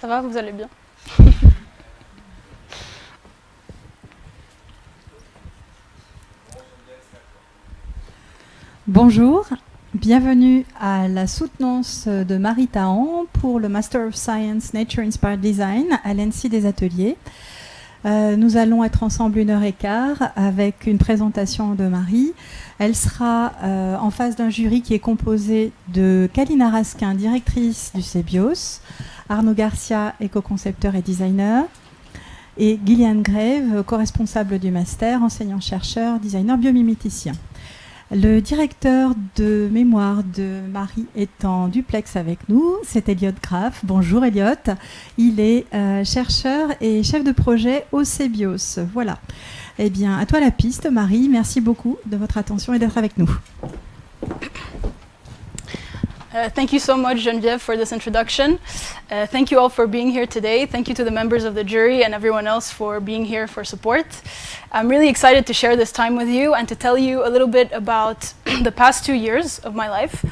Ça va, vous allez bien? Bonjour, bienvenue à la soutenance de Marie TAHAN pour le Master of Science Nature Inspired Design à l'ENSCI des Ateliers. Nous allons être ensemble 1h15 avec une présentation de Marie. Elle sera en face d'un jury qui est composé de Kalina Raskin, directrice du CBIOS, Arnaud Garcia, éco-concepteur et designer, et Gillian Grève, co-responsable du master, enseignant-chercheur, designer biomimicien. Le directeur de mémoire de Marie est en duplex avec nous, c'est Elliot Graff. Bonjour Elliot, il est chercheur et chef de projet au CBIOS. Voilà. Eh bien, à toi la piste Marie, merci beaucoup de votre attention et d'être avec nous. Thank you so much, Geneviève, for this introduction. Thank you all for being here today. Thank you to the members of the jury and everyone else for being here for support. I'm really excited to share this time with you and to tell you a little bit about the past 2 years of my life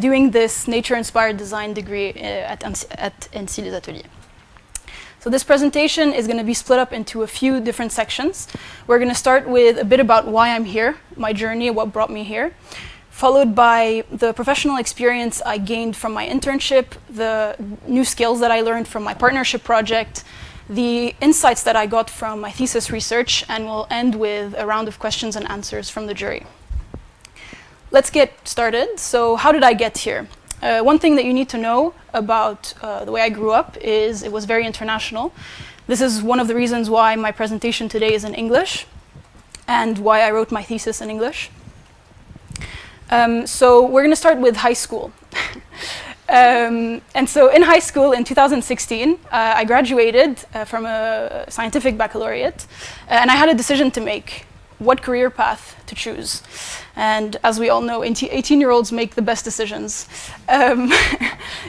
doing this nature-inspired design degree at ENSCI-les Ateliers. So this presentation is going to be split up into a few different sections. We're going to start with a bit about why I'm here, my journey, what brought me here, followed by the professional experience I gained from my internship, the new skills that I learned from my partnership project, the insights that I got from my thesis research, and we'll end with a round of questions and answers from the jury. Let's get started. So how did I get here? One thing that you need to know about the way I grew up is it was very international. This is one of the reasons why my presentation today is in English and why I wrote my thesis in English. So we're going to start with high school. And so in high school in 2016, I graduated from a scientific baccalaureate, and I had a decision to make, what career path to choose. And as we all know, 18-year-olds make the best decisions.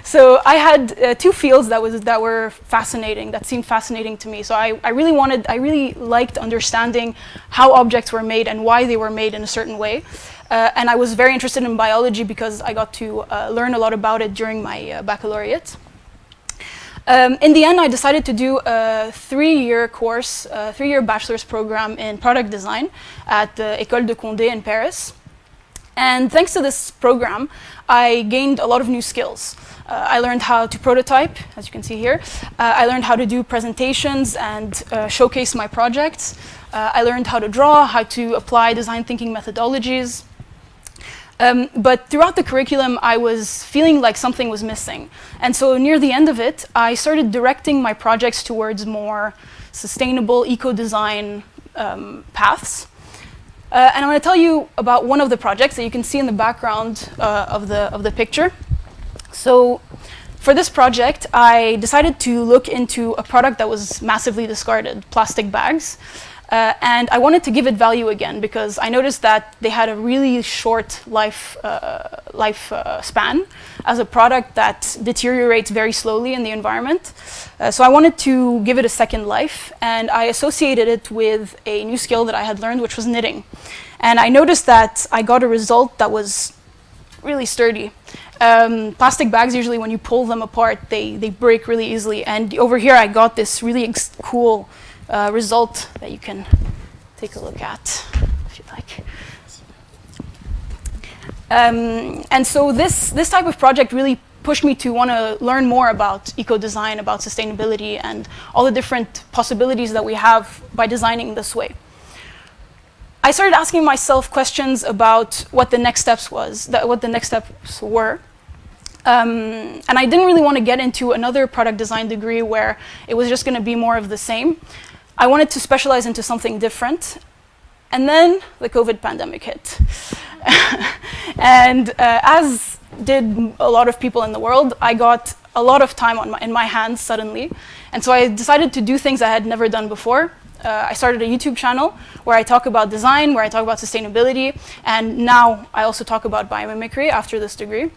So I had 2 fields that were fascinating, that seemed fascinating to me. So I really liked understanding how objects were made and why they were made in a certain way. And I was very interested in biology because I got to learn a lot about it during my baccalaureate. In the end, I decided to do a 3-year course, a 3-year bachelor's program in product design at the École de Condé in Paris. And thanks to this program, I gained a lot of new skills. I learned how to prototype, as you can see here. I learned how to do presentations and showcase my projects. I learned how to draw, how to apply design thinking methodologies. But throughout the curriculum, I was feeling like something was missing. And so near the end of it, I started directing my projects towards more sustainable eco-design paths. And I'm going to tell you about one of the projects that you can see in the background of the picture. So for this project, I decided to look into a product that was massively discarded, plastic bags. And I wanted to give it value again because I noticed that they had a really short life span as a product that deteriorates very slowly in the environment. So I wanted to give it a second life, and I associated it with a new skill that I had learned, which was knitting. And I noticed that I got a result that was really sturdy. Plastic bags, usually when you pull them apart, they break really easily. And over here I got this really cool result that you can take a look at if you like. And so this type of project really pushed me to want to learn more about eco-design, about sustainability, and all the different possibilities that we have by designing this way. I started asking myself questions about what the next steps were. And I didn't really want to get into another product design degree where it was just going to be more of the same. I wanted to specialize into something different. And then the COVID pandemic hit. And as did a lot of people in the world, I got a lot of time in my hands suddenly. And so I decided to do things I had never done before. I started a YouTube channel where I talk about design, where I talk about sustainability, and now I also talk about biomimicry after this degree.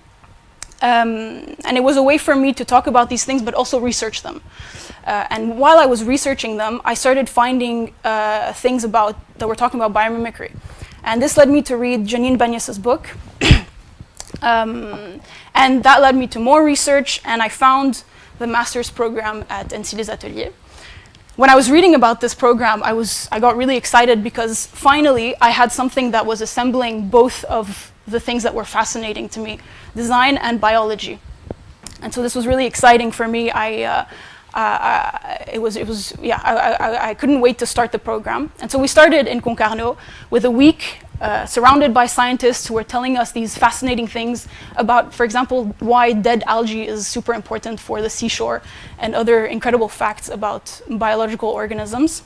And it was a way for me to talk about these things, but also research them. And while I was researching them, I started finding things that were talking about biomimicry. And this led me to read Janine Bagnes's book. And that led me to more research, and I found the master's program at ENSCI-les Ateliers. When I was reading about this program, I got really excited because finally I had something that was assembling both of the things that were fascinating to me, design and biology. And so this was really exciting for me. I couldn't wait to start the program. And so we started in Concarneau with a week surrounded by scientists who were telling us these fascinating things about, for example, why dead algae is super important for the seashore and other incredible facts about biological organisms.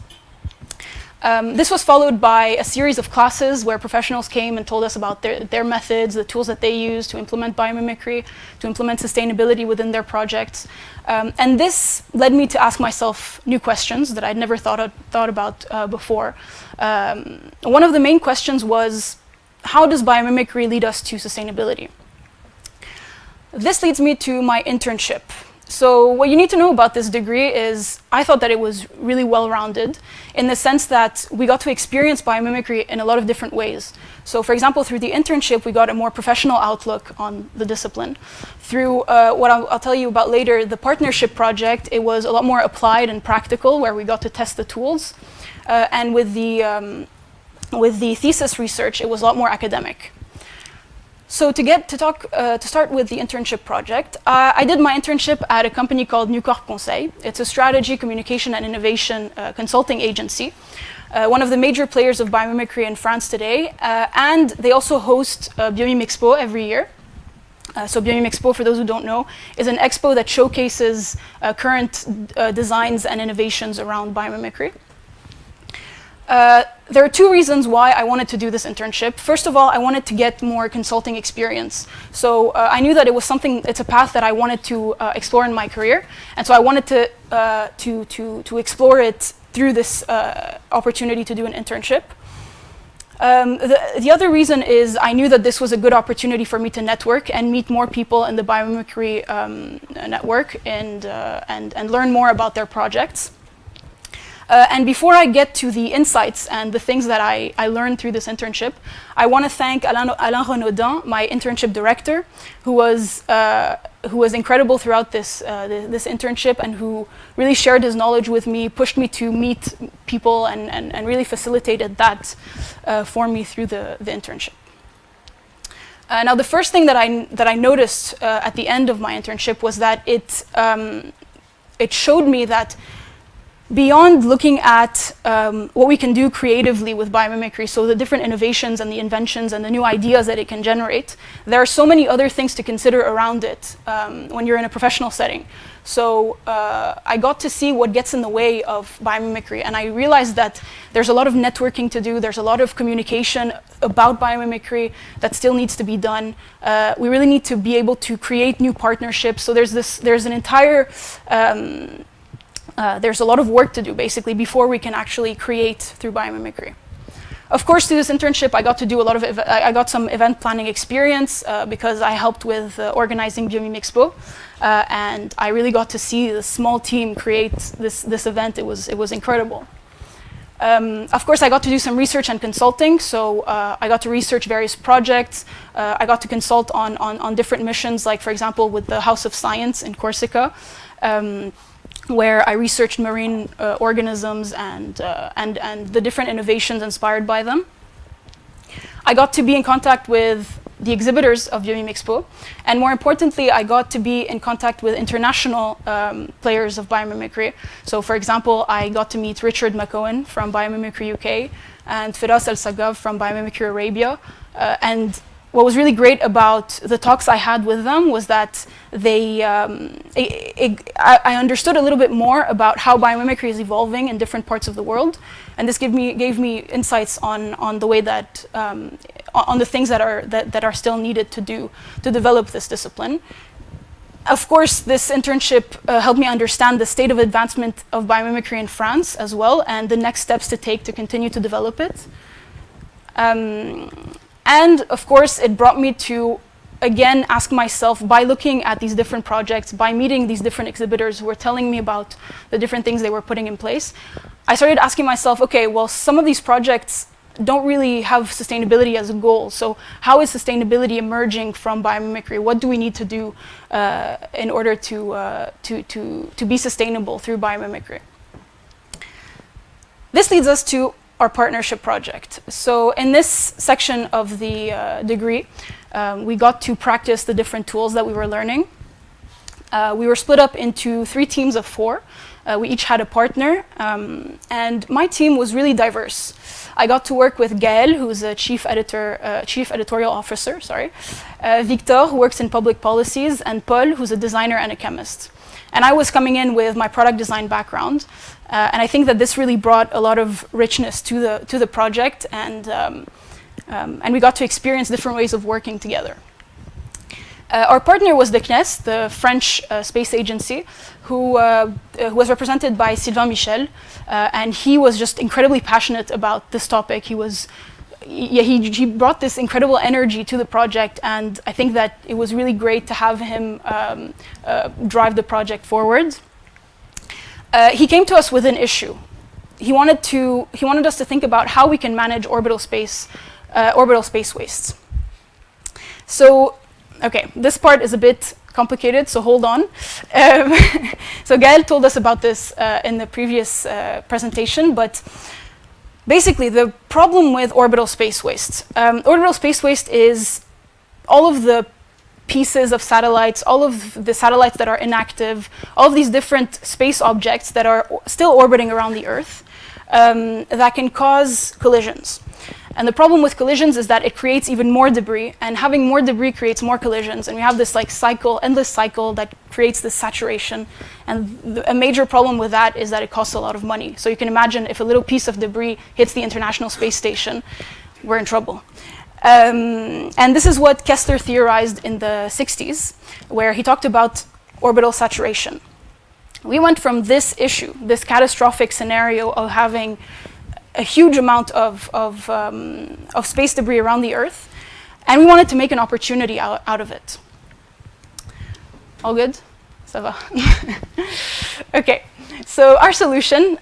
This was followed by a series of classes where professionals came and told us about their methods, the tools that they use to implement biomimicry, to implement sustainability within their projects. And this led me to ask myself new questions that I'd never thought about before. One of the main questions was, how does biomimicry lead us to sustainability? This leads me to my internship. So what you need to know about this degree is I thought that it was really well-rounded in the sense that we got to experience biomimicry in a lot of different ways. So for example, through the internship, we got a more professional outlook on the discipline. Through what I'll tell you about later, the partnership project, it was a lot more applied and practical where we got to test the tools. And with the thesis research, it was a lot more academic. So to start with the internship project, I did my internship at a company called Nucorp Conseil. It's a strategy, communication, and innovation consulting agency, one of the major players of biomimicry in France today, and they also host Biomimexpo every year. So Biomimexpo, for those who don't know, is an expo that showcases current designs and innovations around biomimicry. There are two reasons why I wanted to do this internship. First of all, I wanted to get more consulting experience. So I knew that it's a path that I wanted to explore in my career. And so I wanted to explore it through this opportunity to do an internship. The other reason is I knew that this was a good opportunity for me to network and meet more people in the biomimicry network and learn more about their projects. And before I get to the insights and the things that I learned through this internship, I want to thank Alain Renaudin, my internship director, who was incredible throughout this internship and who really shared his knowledge with me, pushed me to meet people and really facilitated that for me through the internship. Now the first thing that I noticed at the end of my internship was that it showed me that beyond looking at what we can do creatively with biomimicry, so the different innovations and the inventions and the new ideas that it can generate, there are so many other things to consider around it when you're in a professional setting. So I got to see what gets in the way of biomimicry, and I realized that there's a lot of networking to do, there's a lot of communication about biomimicry that still needs to be done. We really need to be able to create new partnerships. So there's an entire there's a lot of work to do, basically, before we can actually create through biomimicry. Of course, through this internship, I got to do I got some event planning experience because I helped with organizing Biomimexpo, and I really got to see the small team create this event. It was incredible. Of course, I got to do some research and consulting, so I got to research various projects. I got to consult on different missions, like, for example, with the House of Science in Corsica, where I researched marine organisms and the different innovations inspired by them. I got to be in contact with the exhibitors of Biomimexpo, and more importantly, I got to be in contact with international players of biomimicry. So, for example, I got to meet Richard McCohen from Biomimicry UK and Firas El-Sagaf from Biomimicry Arabia, and what was really great about the talks I had with them was that I understood a little bit more about how biomimicry is evolving in different parts of the world, and this gave me insights on the way that on the things that are still needed to develop this discipline. Of course, this internship helped me understand the state of advancement of biomimicry in France as well, and the next steps to take to continue to develop it. And of course, it brought me to, again, ask myself, by looking at these different projects, by meeting these different exhibitors who were telling me about the different things they were putting in place, I started asking myself, okay, well, some of these projects don't really have sustainability as a goal. So how is sustainability emerging from biomimicry? What do we need to do in order to be sustainable through biomimicry? This leads us to our partnership project. So in this section of the degree, we got to practice the different tools that we were learning. We were split up into 3 teams of 4. We each had a partner, and my team was really diverse. I got to work with Gaël, who's a chief editorial officer, Victor, who works in public policies, and Paul, who's a designer and a chemist. And I was coming in with my product design background, and I think that this really brought a lot of richness to the project, and we got to experience different ways of working together. Our partner was the CNES, the French space agency, who was represented by Sylvain Michel, and he was just incredibly passionate about this topic. He brought this incredible energy to the project, and I think that it was really great to have him drive the project forward. He came to us with an issue. He wanted us to think about how we can manage orbital space wastes. So, okay, this part is a bit complicated, so hold on. So Gaël told us about this in the previous presentation, but basically the problem with orbital space waste. Orbital space waste is all of the pieces of satellites, all of the satellites that are inactive, all of these different space objects that are still orbiting around the Earth that can cause collisions. And the problem with collisions is that it creates even more debris, and having more debris creates more collisions, and we have this like endless cycle that creates this saturation. And a major problem with that is that it costs a lot of money. So you can imagine if a little piece of debris hits the International Space Station, we're in trouble. And this is what Kessler theorized in the 60s, where he talked about orbital saturation. We went from this issue, this catastrophic scenario of having a huge amount of space debris around the Earth, and we wanted to make an opportunity out of it. All good? Ça va? Okay, so our solution,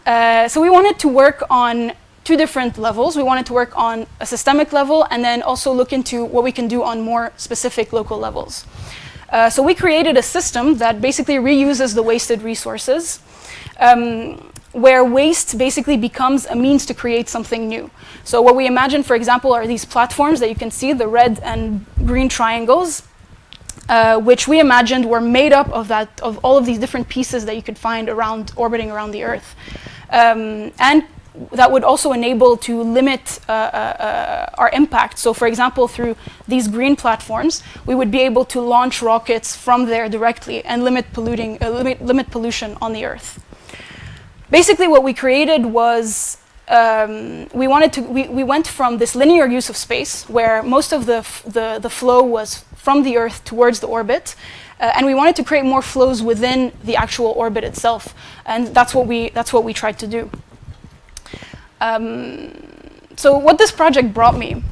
so we wanted to work on 2 different levels. We wanted to work on a systemic level and then also look into what we can do on more specific local levels. So we created a system that basically reuses the wasted resources, where waste basically becomes a means to create something new. So what we imagine, for example, are these platforms that you can see, the red and green triangles, which we imagined were made up of all of these different pieces that you could find orbiting around the Earth. And that would also enable to limit our impact. So for example, through these green platforms, we would be able to launch rockets from there directly and limit pollution on the Earth. Basically, what we created was we went from this linear use of space, where most of the flow was from the Earth towards the orbit, and we wanted to create more flows within the actual orbit itself, and that's what we tried to do. So what this project brought me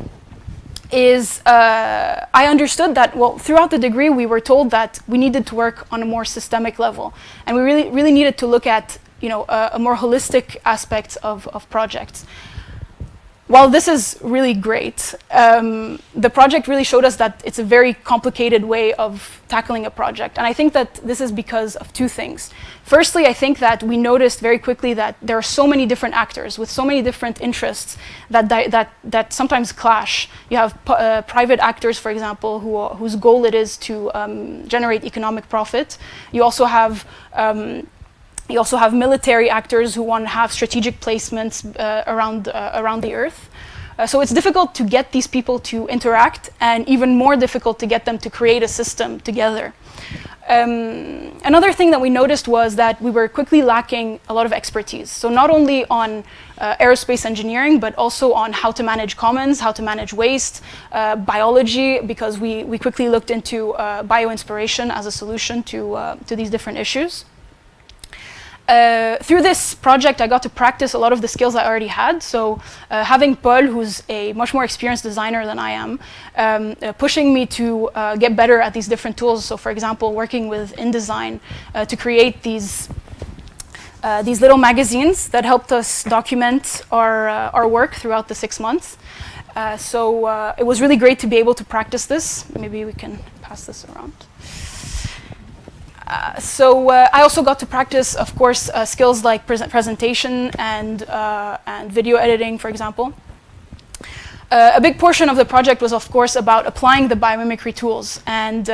is I understood that, well, throughout the degree we were told that we needed to work on a more systemic level, and we really needed to look at a more holistic aspect of projects. While this is really great, the project really showed us that it's a very complicated way of tackling a project. And I think that this is because of 2 things. Firstly, I think that we noticed very quickly that there are so many different actors with so many different interests that sometimes clash. You have private actors, for example, whose goal it is to generate economic profit. You also have military actors who want to have strategic placements around the Earth. So it's difficult to get these people to interact, and even more difficult to get them to create a system together. Another thing that we noticed was that we were quickly lacking a lot of expertise. So not only on aerospace engineering, but also on how to manage commons, how to manage waste, biology, because we quickly looked into bioinspiration as a solution to these different issues. Through this project, I got to practice a lot of the skills I already had. So having Paul, who's a much more experienced designer than I am, pushing me to get better at these different tools. So for example, working with InDesign to create these these little magazines that helped us document our work throughout the 6 months. So it was really great to be able to practice this. Maybe we can pass this around. I also got to practice, of course, skills like presentation and video editing, for example. A big portion of the project was, of course, about applying the biomimicry tools and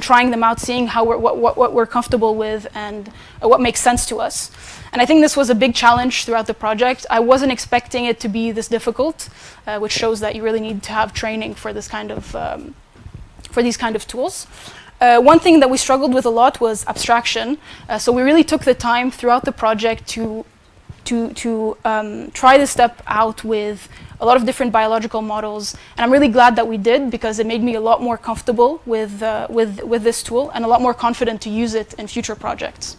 trying them out, seeing what we're comfortable with and what makes sense to us. And I think this was a big challenge throughout the project. I wasn't expecting it to be this difficult, which shows that you really need to have training for this kind of for these kind of tools. One thing that we struggled with a lot was abstraction. So we really took the time throughout the project to try this step out with a lot of different biological models, and I'm really glad that we did, because it made me a lot more comfortable with this tool and a lot more confident to use it in future projects.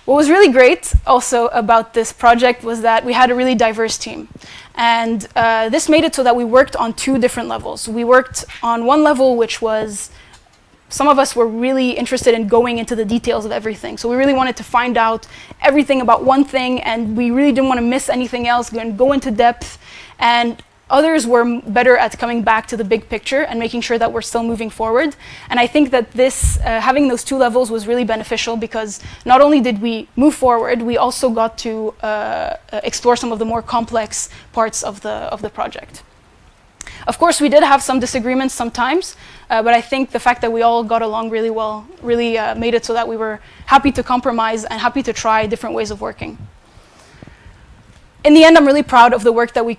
What was really great also about this project was that we had a really diverse team, and this made it so that we worked on 2 different levels. We worked on one level which was, some of us were really interested in going into the details of everything. So we really wanted to find out everything about one thing, and we really didn't want to miss anything else, and go into depth. And others were better at coming back to the big picture and making sure that we're still moving forward. And I think that this, having those 2 levels was really beneficial, because not only did we move forward, we also got to explore some of the more complex parts of the project. Of course, we did have some disagreements sometimes, but I think the fact that we all got along really well really made it so that we were happy to compromise and happy to try different ways of working. In the end, I'm really proud of the work that we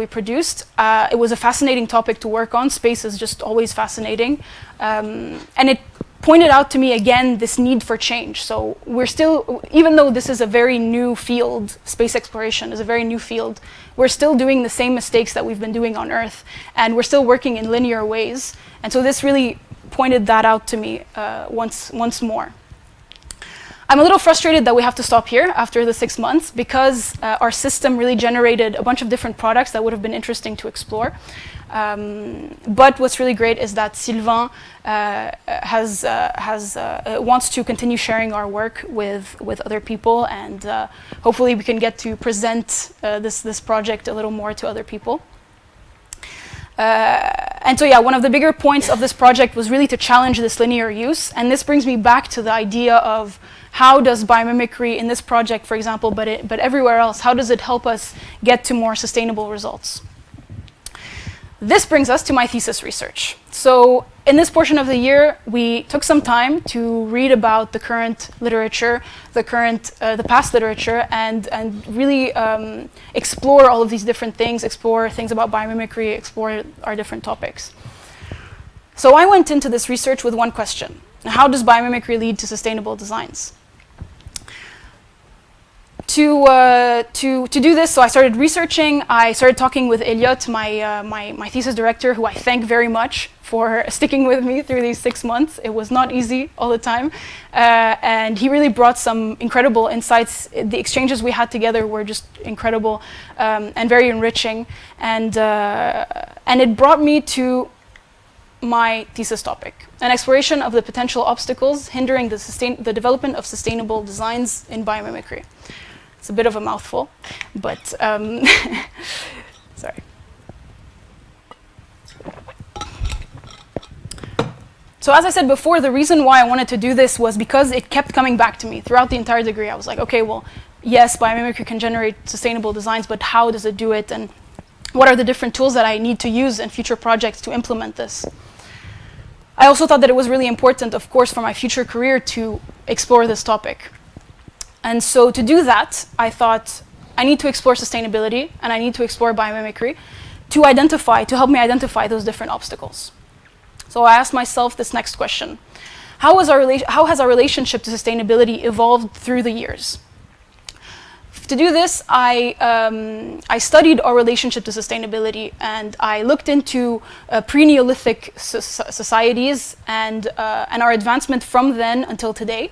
produced. It was a fascinating topic to work on. Space is just always fascinating, and it pointed out to me again this need for change. So we're still, even though this is a very new field, space exploration is a very new field, we're still doing the same mistakes that we've been doing on Earth, and we're still working in linear ways. And so this really pointed that out to me once more. I'm a little frustrated that we have to stop here after the 6 months, because our system really generated a bunch of different products that would have been interesting to explore. But what's really great is that Sylvain wants to continue sharing our work with other people, and hopefully we can get to present this project a little more to other people. And so yeah, one of the bigger points of this project was really to challenge this linear use, and this brings me back to the idea of how does biomimicry in this project, for example, but everywhere else, how does it help us get to more sustainable results? This brings us to my thesis research. So in this portion of the year, we took some time to read about the current literature, the past literature, and really explore all of these different things, explore things about biomimicry, explore our different topics. So I went into this research with one question: how does biomimicry lead to sustainable designs? To do this, so I started researching. I started talking with Elliot, my thesis director, who I thank very much for sticking with me through these 6 months. It was not easy all the time, and he really brought some incredible insights. The exchanges we had together were just incredible and very enriching, and it brought me to my thesis topic: an exploration of the potential obstacles hindering the development of sustainable designs in biomimicry. It's a bit of a mouthful, but sorry. So as I said before, the reason why I wanted to do this was because it kept coming back to me throughout the entire degree. I was like, okay, well, yes, biomimicry can generate sustainable designs, but how does it do it? And what are the different tools that I need to use in future projects to implement this? I also thought that it was really important, of course, for my future career to explore this topic. And so to do that, I thought I need to explore sustainability and I need to explore biomimicry to help me identify those different obstacles. So I asked myself this next question: how has our relationship to sustainability evolved through the years? To do this, I studied our relationship to sustainability, and I looked into pre-Neolithic societies and our advancement from then until today.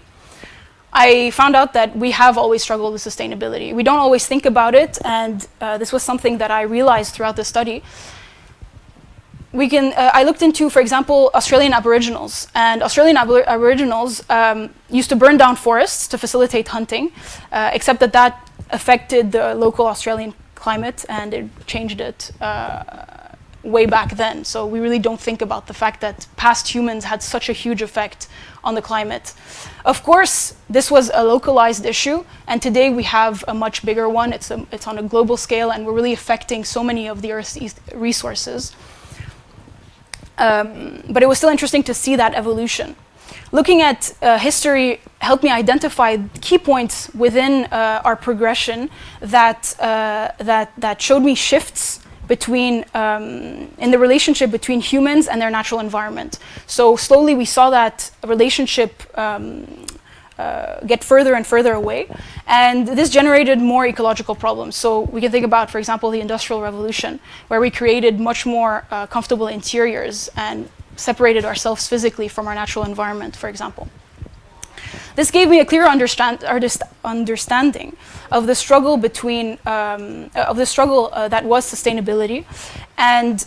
I found out that we have always struggled with sustainability. We don't always think about it, and this was something that I realized throughout the study. I looked into, for example, Australian Aboriginals. And Australian Aboriginals used to burn down forests to facilitate hunting, except that affected the local Australian climate and it changed it way back then. So we really don't think about the fact that past humans had such a huge effect on the climate. Of course, this was a localized issue, and today we have a much bigger one. It's on a global scale, and we're really affecting so many of the Earth's resources. But it was still interesting to see that evolution. Looking at history helped me identify key points within our progression that showed me shifts between in the relationship between humans and their natural environment. So slowly we saw that relationship get further and further away, and this generated more ecological problems. So we can think about, for example, the Industrial Revolution, where we created much more comfortable interiors and separated ourselves physically from our natural environment, for example. This gave me a clear understanding of the struggle between that was sustainability. And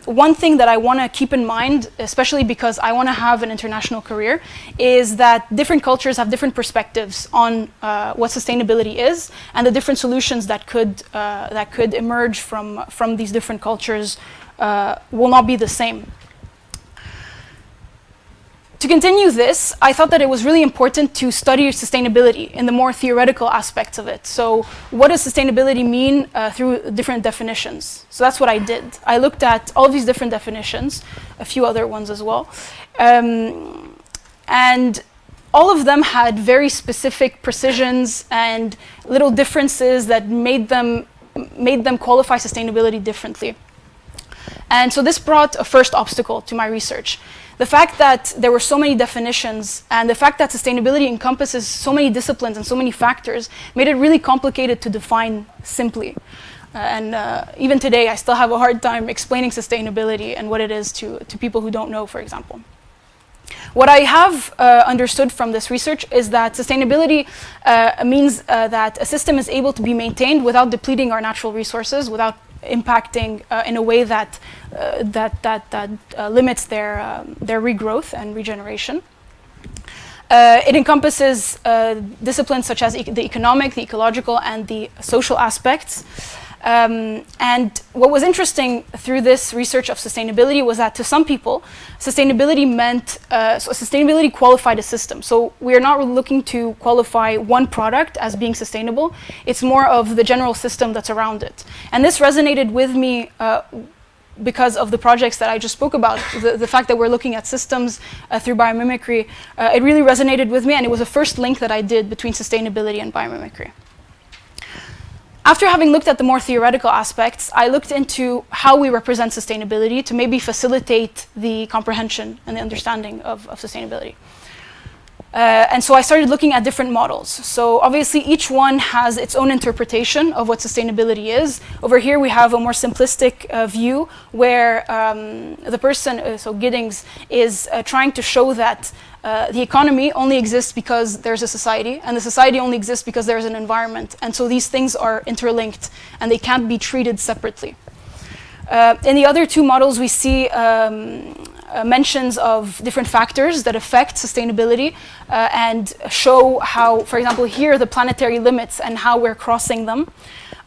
one thing that I want to keep in mind, especially because I want to have an international career, is that different cultures have different perspectives on what sustainability is, and the different solutions that could emerge from these different cultures will not be the same. To continue this, I thought that it was really important to study sustainability in the more theoretical aspects of it. So what does sustainability mean through different definitions? So that's what I did. I looked at all of these different definitions, a few other ones as well. And all of them had very specific precisions and little differences that made them qualify sustainability differently. And so this brought a first obstacle to my research. The fact that there were so many definitions and the fact that sustainability encompasses so many disciplines and so many factors made it really complicated to define simply. Even today, I still have a hard time explaining sustainability and what it is to people who don't know, for example. What I have understood from this research is that sustainability means that a system is able to be maintained without depleting our natural resources, without impacting in a way that limits their regrowth and regeneration. It encompasses disciplines such as the economic, the ecological, and the social aspects. And what was interesting through this research of sustainability was that to some people, sustainability meant, sustainability qualified a system. So we are not looking to qualify one product as being sustainable. It's more of the general system that's around it. And this resonated with me because of the projects that I just spoke about, the fact that we're looking at systems through biomimicry. It really resonated with me, and it was the first link that I did between sustainability and biomimicry. After having looked at the more theoretical aspects, I looked into how we represent sustainability to maybe facilitate the comprehension and the understanding of sustainability. And so I started looking at different models. So obviously each one has its own interpretation of what sustainability is. Over here we have a more simplistic view where the person, so Giddings, is trying to show that the economy only exists because there's a society, and the society only exists because there's an environment. And so these things are interlinked, and they can't be treated separately. In the other two models, we see mentions of different factors that affect sustainability and show how, for example, here, the planetary limits and how we're crossing them.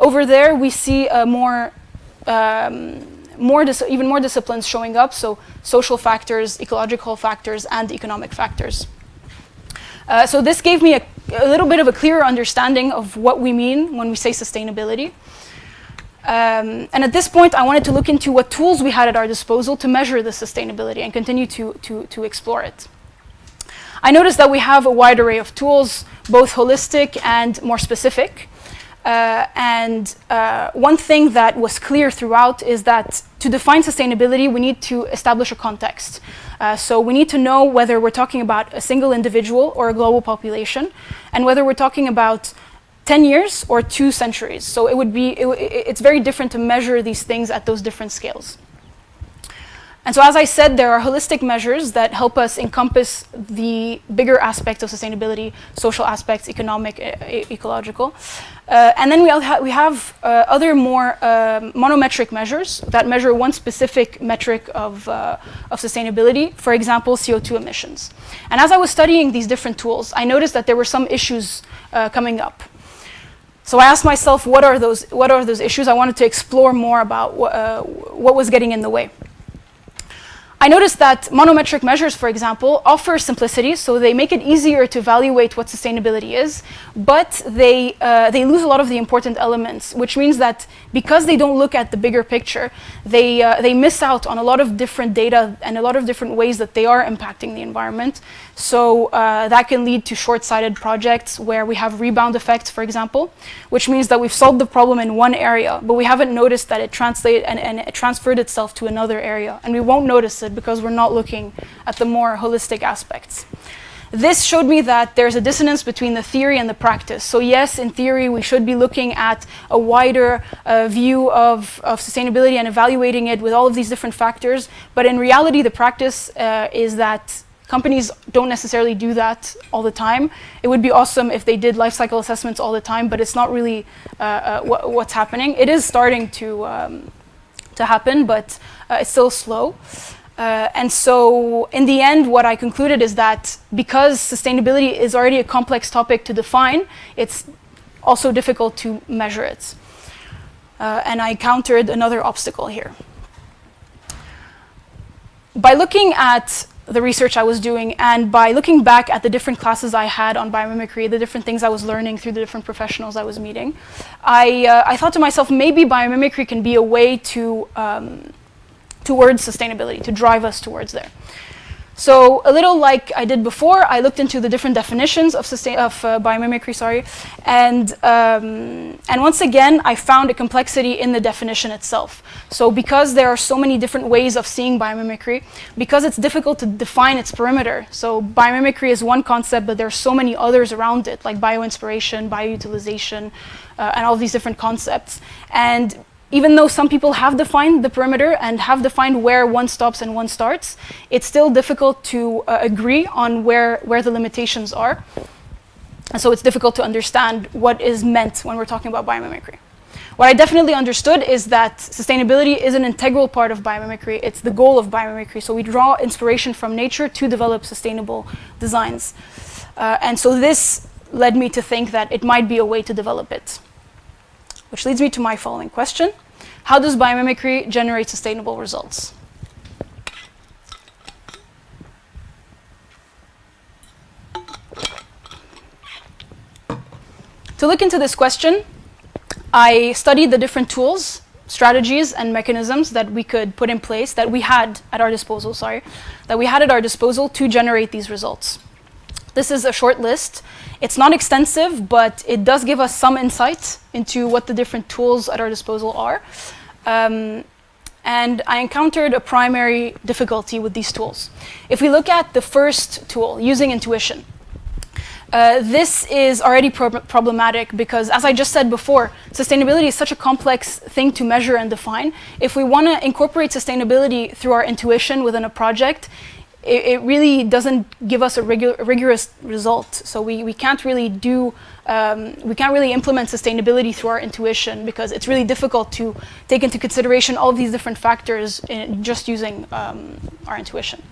Over there, we see even more disciplines showing up, so social factors, ecological factors, and economic factors. So this gave me a little bit of a clearer understanding of what we mean when we say sustainability. And at this point, I wanted to look into what tools we had at our disposal to measure the sustainability and continue to explore it. I noticed that we have a wide array of tools, both holistic and more specific. One thing that was clear throughout is that to define sustainability, we need to establish a context. So we need to know whether we're talking about a single individual or a global population, and whether we're talking about 10 years or 2 centuries. So it's very different to measure these things at those different scales. And so as I said, there are holistic measures that help us encompass the bigger aspects of sustainability, social aspects, economic, ecological. And then we have other more monometric measures that measure one specific metric of sustainability, for example, CO2 emissions. And as I was studying these different tools, I noticed that there were some issues coming up. So I asked myself, what are those issues? I wanted to explore more about what was getting in the way. I noticed that monometric measures, for example, offer simplicity, so they make it easier to evaluate what sustainability is, but they lose a lot of the important elements, which means that because they don't look at the bigger picture, they miss out on a lot of different data and a lot of different ways that they are impacting the environment. So that can lead to short-sighted projects where we have rebound effects, for example, which means that we've solved the problem in one area, but we haven't noticed that it it transferred itself to another area, and we won't notice it because we're not looking at the more holistic aspects. This showed me that there's a dissonance between the theory and the practice. So yes, in theory, we should be looking at a wider view of sustainability and evaluating it with all of these different factors, but in reality, the practice is that companies don't necessarily do that all the time. It would be awesome if they did life cycle assessments all the time, but it's not really what's happening. It is starting to happen, but it's still slow. And so in the end, what I concluded is that because sustainability is already a complex topic to define, it's also difficult to measure it. And I encountered another obstacle here. By looking at the research I was doing and by looking back at the different classes I had on biomimicry, the different things I was learning through the different professionals I was meeting, I thought to myself, maybe biomimicry can be a way towards sustainability, to drive us towards there. So a little like I did before, I looked into the different definitions of biomimicry, and once again, I found a complexity in the definition itself. So because there are so many different ways of seeing biomimicry, because it's difficult to define its perimeter, so biomimicry is one concept, but there are so many others around it, like bioinspiration, bioutilization, and all these different concepts. And even though some people have defined the perimeter and have defined where one stops and one starts, it's still difficult to agree on where the limitations are. And so it's difficult to understand what is meant when we're talking about biomimicry. What I definitely understood is that sustainability is an integral part of biomimicry. It's the goal of biomimicry. So we draw inspiration from nature to develop sustainable designs. And so this led me to think that it might be a way to develop it. Which leads me to my following question. How does biomimicry generate sustainable results? To look into this question, I studied the different tools, strategies, and mechanisms that we could put in place, that we had at our disposal, to generate these results. This is a short list. It's not extensive, but it does give us some insight into what the different tools at our disposal are. And I encountered a primary difficulty with these tools. If we look at the first tool, using intuition, this is already problematic because, as I just said before, sustainability is such a complex thing to measure and define. If we want to incorporate sustainability through our intuition within a project, it really doesn't give us a rigorous result. So we can't really implement sustainability through our intuition because it's really difficult to take into consideration all of these different factors in just using our intuition.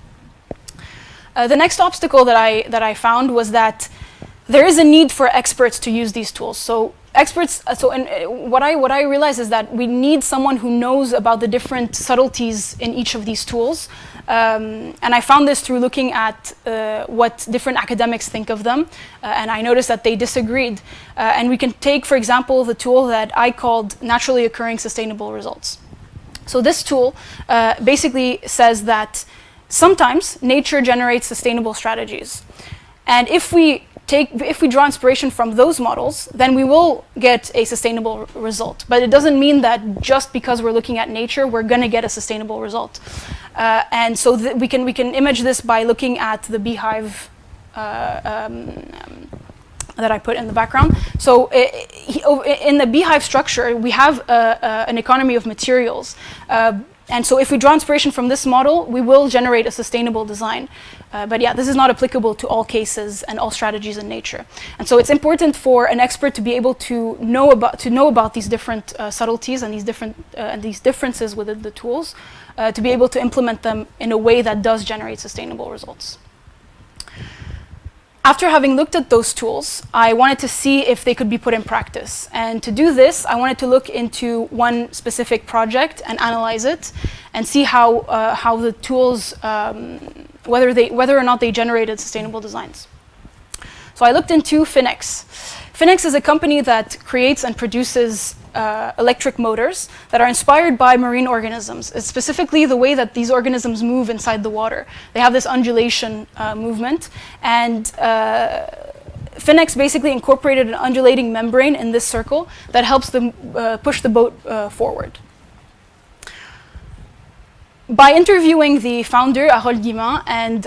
The next obstacle that I found was that there is a need for experts to use these tools. So experts. What I realize is that we need someone who knows about the different subtleties in each of these tools. And I found this through looking at what different academics think of them, and I noticed that they disagreed. And we can take, for example, the tool that I called naturally occurring sustainable results. So this tool basically says that sometimes nature generates sustainable strategies. And if we draw inspiration from those models, then we will get a sustainable result. But it doesn't mean that just because we're looking at nature, we're going to get a sustainable result. And so we can image this by looking at the beehive that I put in the background. So in the beehive structure, we have an economy of materials. And so if we draw inspiration from this model, we will generate a sustainable design. But yeah, this is not applicable to all cases and all strategies in nature. And so it's important for an expert to be able to know about these different subtleties and these differences within the tools, to be able to implement them in a way that does generate sustainable results. After having looked at those tools, I wanted to see if they could be put in practice. And to do this, I wanted to look into one specific project and analyze it and see how the tools, whether or not they generated sustainable designs. So I looked into Finex. Finex is a company that creates and produces electric motors that are inspired by marine organisms. It's specifically the way that these organisms move inside the water. They have this undulation movement, and Finex basically incorporated an undulating membrane in this circle that helps them push the boat forward. By interviewing the founder, Harold Guimand, and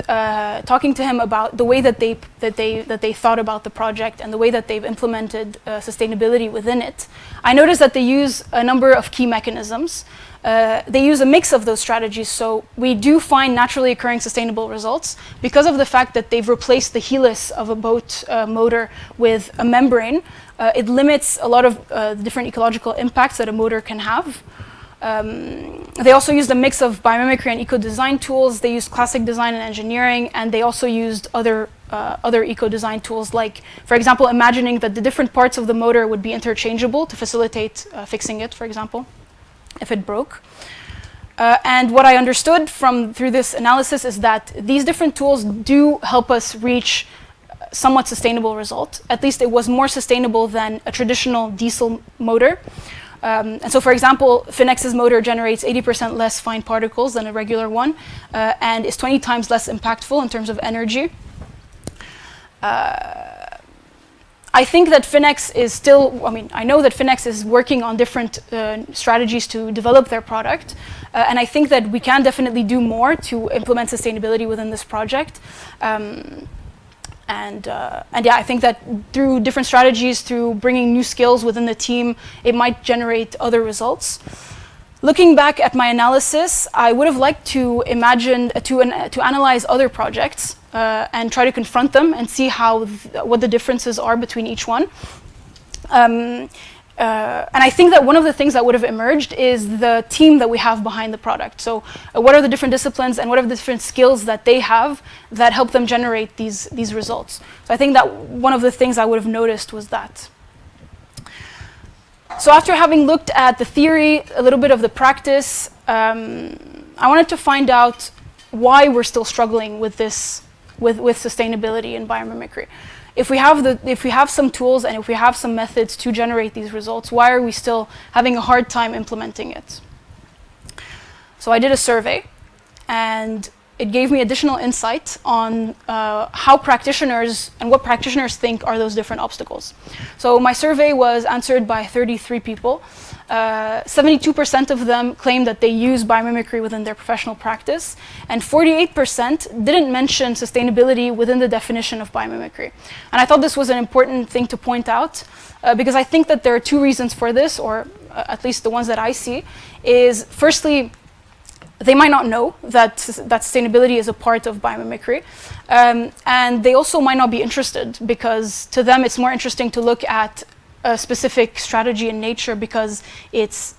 talking to him about the way that they thought about the project and the way that they've implemented sustainability within it, I noticed that they use a number of key mechanisms. They use a mix of those strategies, so we do find naturally occurring sustainable results because of the fact that they've replaced the helix of a boat motor with a membrane. It limits a lot of different ecological impacts that a motor can have. They also used a mix of biomimicry and eco-design tools. They used classic design and engineering, and they also used other eco-design tools, like, for example, imagining that the different parts of the motor would be interchangeable to facilitate fixing it, for example, if it broke. And what I understood through this analysis is that these different tools do help us reach somewhat sustainable result. At least it was more sustainable than a traditional diesel motor. And so, for example, Finex's motor generates 80% less fine particles than a regular one, and is 20 times less impactful in terms of energy. I think that Finex is still, I know that Finex is working on different strategies to develop their product, and I think that we can definitely do more to implement sustainability within this project. And yeah, I think that through different strategies, through bringing new skills within the team, it might generate other results. Looking back at my analysis, I would have liked to imagine, to analyze other projects and try to confront them and see what the differences are between each one. And I think that one of the things that would have emerged is the team that we have behind the product. So what are the different disciplines and what are the different skills that they have that help them generate these results? So I think that one of the things I would have noticed was that. So after having looked at the theory, a little bit of the practice, I wanted to find out why we're still struggling with this, with sustainability in biomimicry. If we have some tools and if we have some methods to generate these results, why are we still having a hard time implementing it? So I did a survey, and it gave me additional insight on how practitioners and what practitioners think are those different obstacles. So my survey was answered by 33 people. 72% of them claimed that they use biomimicry within their professional practice, and 48% didn't mention sustainability within the definition of biomimicry. And I thought this was an important thing to point out, because I think that there are two reasons for this, or at least the ones that I see, is firstly, they might not know that sustainability is a part of biomimicry, and they also might not be interested, because to them it's more interesting to look at a specific strategy in nature because it's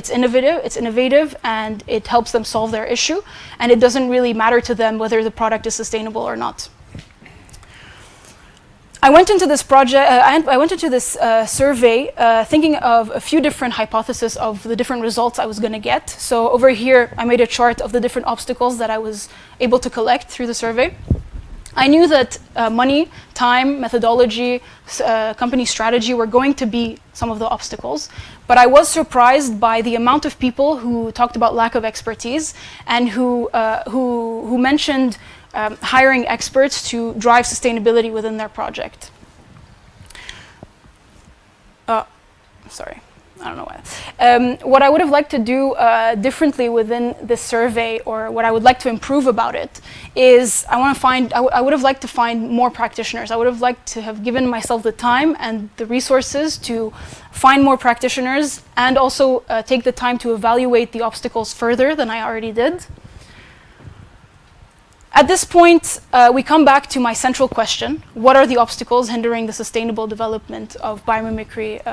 innovative and it helps them solve their issue, and it doesn't really matter to them whether the product is sustainable or not. I went into this project. I went into this survey thinking of a few different hypotheses of the different results I was going to get. So over here, I made a chart of the different obstacles that I was able to collect through the survey. I knew that money, time, methodology, company strategy were going to be some of the obstacles, but I was surprised by the amount of people who talked about lack of expertise and who mentioned hiring experts to drive sustainability within their project. Sorry, I don't know why. What I would have liked to do differently within this survey, or what I would like to improve about it, is I would have liked to find more practitioners. I would have liked to have given myself the time and the resources to find more practitioners, and also take the time to evaluate the obstacles further than I already did. At this point, we come back to my central question: what are the obstacles hindering the sustainable development of biomimicry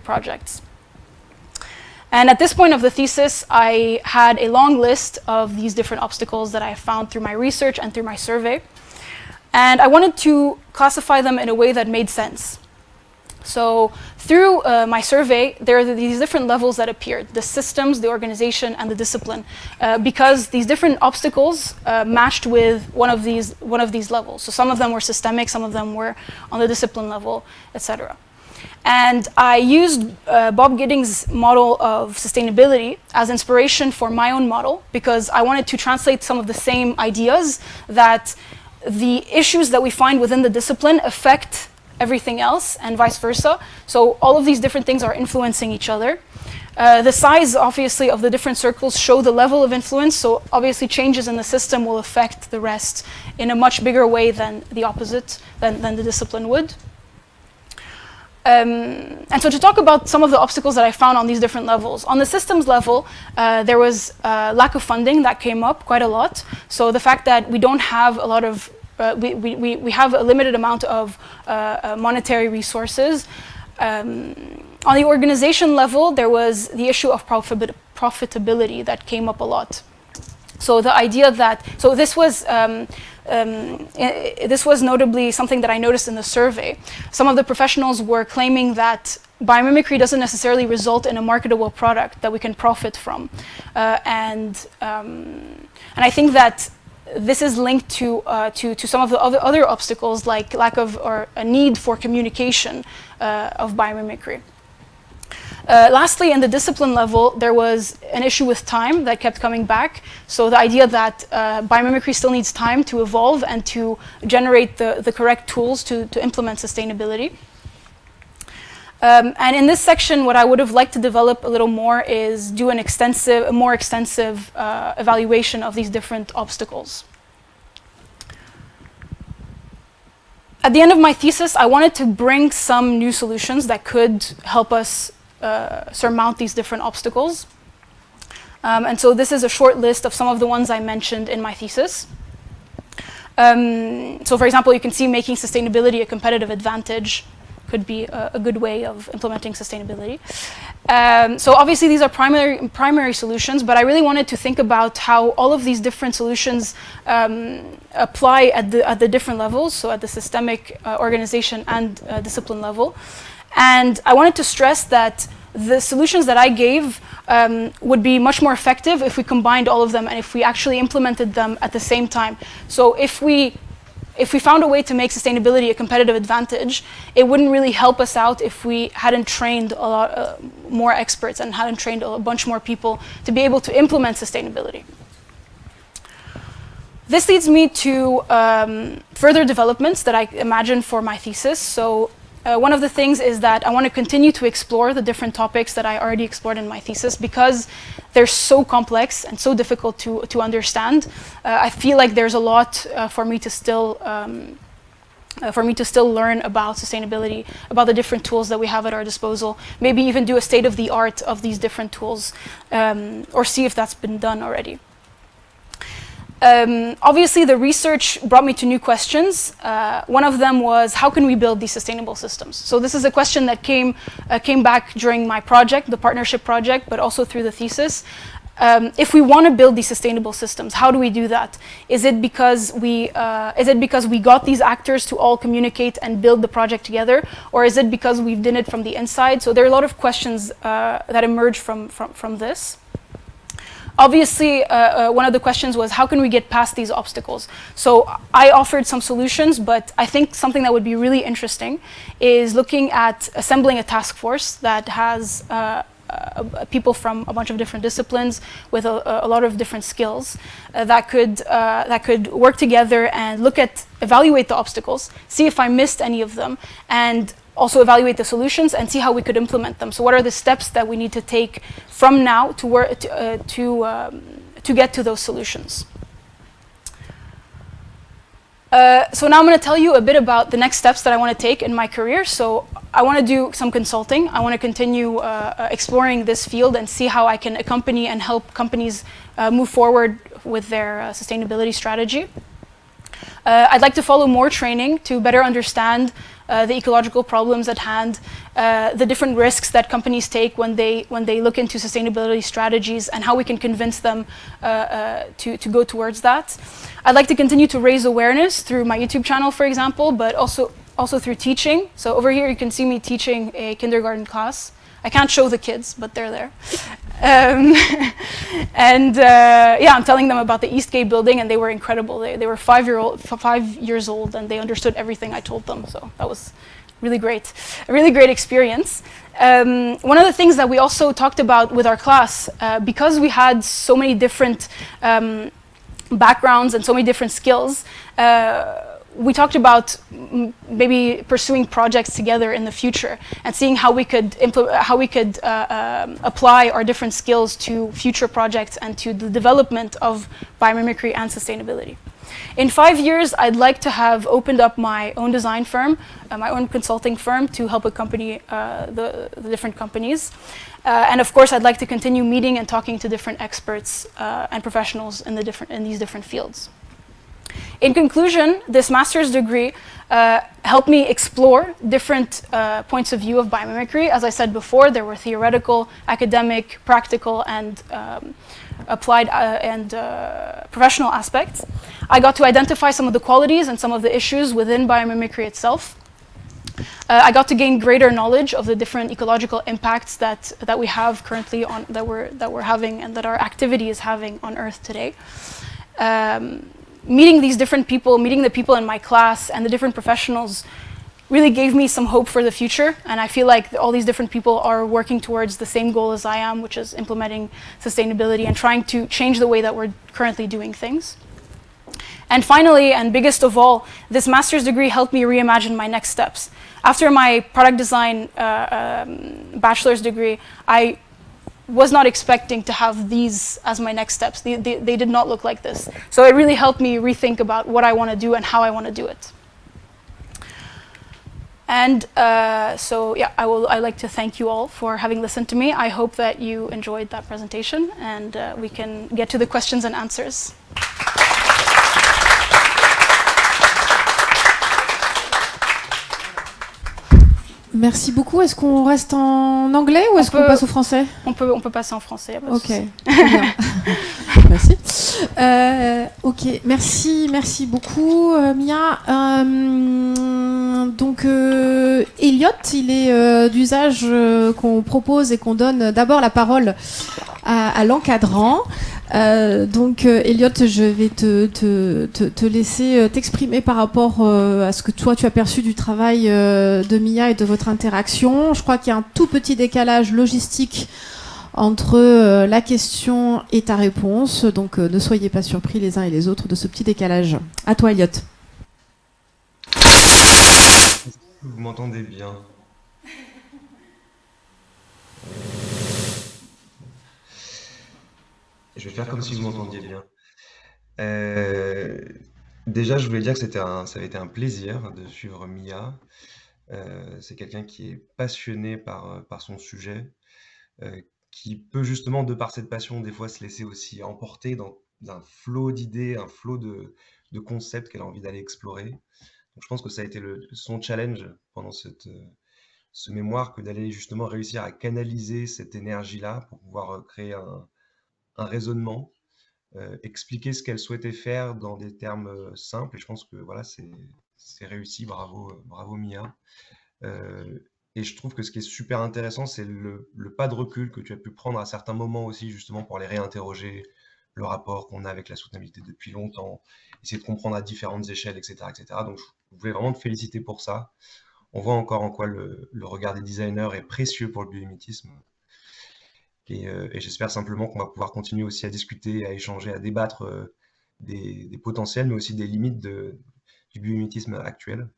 projects? And at this point of the thesis, I had a long list of these different obstacles that I found through my research and through my survey. And I wanted to classify them in a way that made sense. So through my survey, there are these different levels that appeared: the systems, the organization, and the discipline, because these different obstacles matched with one of these levels. So some of them were systemic, some of them were on the discipline level, etc. And I used Bob Gidding's model of sustainability as inspiration for my own model, because I wanted to translate some of the same ideas, that the issues that we find within the discipline affect everything else, and vice versa. So all of these different things are influencing each other. The size, obviously, of the different circles show the level of influence, so obviously changes in the system will affect the rest in a much bigger way than the opposite, than the discipline would. And so to talk about some of the obstacles that I found on these different levels. On the systems level, there was lack of funding that came up quite a lot. So the fact that we don't have a lot of we have a limited amount of monetary resources. On the organization level, there was the issue of profitability that came up a lot. So the idea that, so this was notably something that I noticed in the survey. Some of the professionals were claiming that biomimicry doesn't necessarily result in a marketable product that we can profit from. And I think that this is linked to some of the other obstacles, like lack of or a need for communication of biomimicry. Lastly, in the discipline level, there was an issue with time that kept coming back. So the idea that biomimicry still needs time to evolve and to generate the correct tools to implement sustainability. And in this section, what I would have liked to develop a little more is do a more extensive evaluation of these different obstacles. At the end of my thesis, I wanted to bring some new solutions that could help us surmount these different obstacles. And so this is a short list of some of the ones I mentioned in my thesis. So for example, you can see making sustainability a competitive advantage could be a good way of implementing sustainability. So obviously these are primary solutions, but I really wanted to think about how all of these different solutions apply at the different levels, so at the systemic, organization, and discipline level. And I wanted to stress that the solutions that I gave would be much more effective if we combined all of them and if we actually implemented them at the same time. So if we found a way to make sustainability a competitive advantage, it wouldn't really help us out if we hadn't trained a lot more experts and hadn't trained a bunch more people to be able to implement sustainability. This leads me to further developments that I imagine for my thesis. So one of the things is that I want to continue to explore the different topics that I already explored in my thesis, because they're so complex and so difficult to understand. I feel like there's a lot for me to still learn about sustainability, about the different tools that we have at our disposal, maybe even do a state of the art of these different tools, or see if that's been done already. Obviously, the research brought me to new questions. One of them was, how can we build these sustainable systems? So this is a question that came back during my project, the partnership project, but also through the thesis. If we want to build these sustainable systems, how do we do that? Is it because we got these actors to all communicate and build the project together, or is it because we've done it from the inside? So there are a lot of questions that emerge from this. Obviously, one of the questions was, how can we get past these obstacles? So I offered some solutions, but I think something that would be really interesting is looking at assembling a task force that has people from a bunch of different disciplines with a lot of different skills that could work together and evaluate the obstacles, see if I missed any of them, and also evaluate the solutions and see how we could implement them. So what are the steps that we need to take from now to get to those solutions? So now I'm going to tell you a bit about the next steps that I want to take in my career. So I want to do some consulting. I want to continue exploring this field and see how I can accompany and help companies move forward with their sustainability strategy. I'd like to follow more training to better understand the ecological problems at hand, the different risks that companies take when they look into sustainability strategies, and how we can convince them to go towards that. I'd like to continue to raise awareness through my YouTube channel, for example, but also through teaching. So over here you can see me teaching a kindergarten class. I can't show the kids, but they're there. Yeah, I'm telling them about the Eastgate building, and they were incredible. They were 5 years old, and they understood everything I told them. So that was really great, a really great experience. One of the things that we also talked about with our class, because we had so many different backgrounds and so many different skills, we talked about maybe pursuing projects together in the future and seeing how we could apply our different skills to future projects and to the development of biomimicry and sustainability. In 5 years, I'd like to have opened up my own design firm, my own consulting firm, to help accompany the different companies. And of course, I'd like to continue meeting and talking to different experts and professionals in these different fields. In conclusion, this master's degree helped me explore different points of view of biomimicry. As I said before, there were theoretical, academic, practical, and applied and professional aspects. I got to identify some of the qualities and some of the issues within biomimicry itself. I got to gain greater knowledge of the different ecological impacts that we have currently that we're having and that our activity is having on Earth today. Meeting these different people, meeting the people in my class and the different professionals really gave me some hope for the future. And I feel like all these different people are working towards the same goal as I am, which is implementing sustainability and trying to change the way that we're currently doing things. And finally, and biggest of all, this master's degree helped me reimagine my next steps. After my product design bachelor's degree, I was not expecting to have these as my next steps. They did not look like this. So it really helped me rethink about what I want to do and how I want to do it. And so yeah, I'd like to thank you all for having listened to me. I hope that you enjoyed that presentation, and we can get to the questions and answers. Merci beaucoup. Est-ce qu'on reste en anglais ou est-ce qu'on passe au français? On peut passer en français. Y a pas de souci. Très bien. Merci. Ok, merci beaucoup, Mia. Donc, Elliot, il est d'usage qu'on propose et qu'on donne d'abord la parole à l'encadrant. Donc, Elliot, je vais te laisser t'exprimer par rapport à ce que toi tu as perçu du travail de Mia et de votre interaction. Je crois qu'il y a un tout petit décalage logistique entre la question et ta réponse, donc ne soyez pas surpris les uns et les autres de ce petit décalage. À toi, Elliot. Vous m'entendez bien? Je vais faire comme si vous m'entendiez bien. Déjà, je voulais dire que ça avait été un plaisir de suivre Mia. C'est quelqu'un qui est passionné par son sujet, qui peut justement, de par cette passion, des fois se laisser aussi emporter dans un flot d'idées, un flot de concepts qu'elle a envie d'aller explorer. Donc, je pense que ça a été son challenge pendant ce mémoire, que d'aller justement réussir à canaliser cette énergie-là pour pouvoir créer un raisonnement, expliquer ce qu'elle souhaitait faire dans des termes simples. Et je pense que voilà, c'est réussi, bravo Mia. Et je trouve que ce qui est super intéressant, c'est le pas de recul que tu as pu prendre à certains moments aussi, justement pour aller réinterroger le rapport qu'on a avec la soutenabilité depuis longtemps, essayer de comprendre à différentes échelles, etc. etc. Donc je voulais vraiment te féliciter pour ça. On voit encore en quoi le regard des designers est précieux pour le biomimétisme. Et j'espère simplement qu'on va pouvoir continuer aussi à discuter, à échanger, à débattre des potentiels, mais aussi des limites du biomimétisme actuel.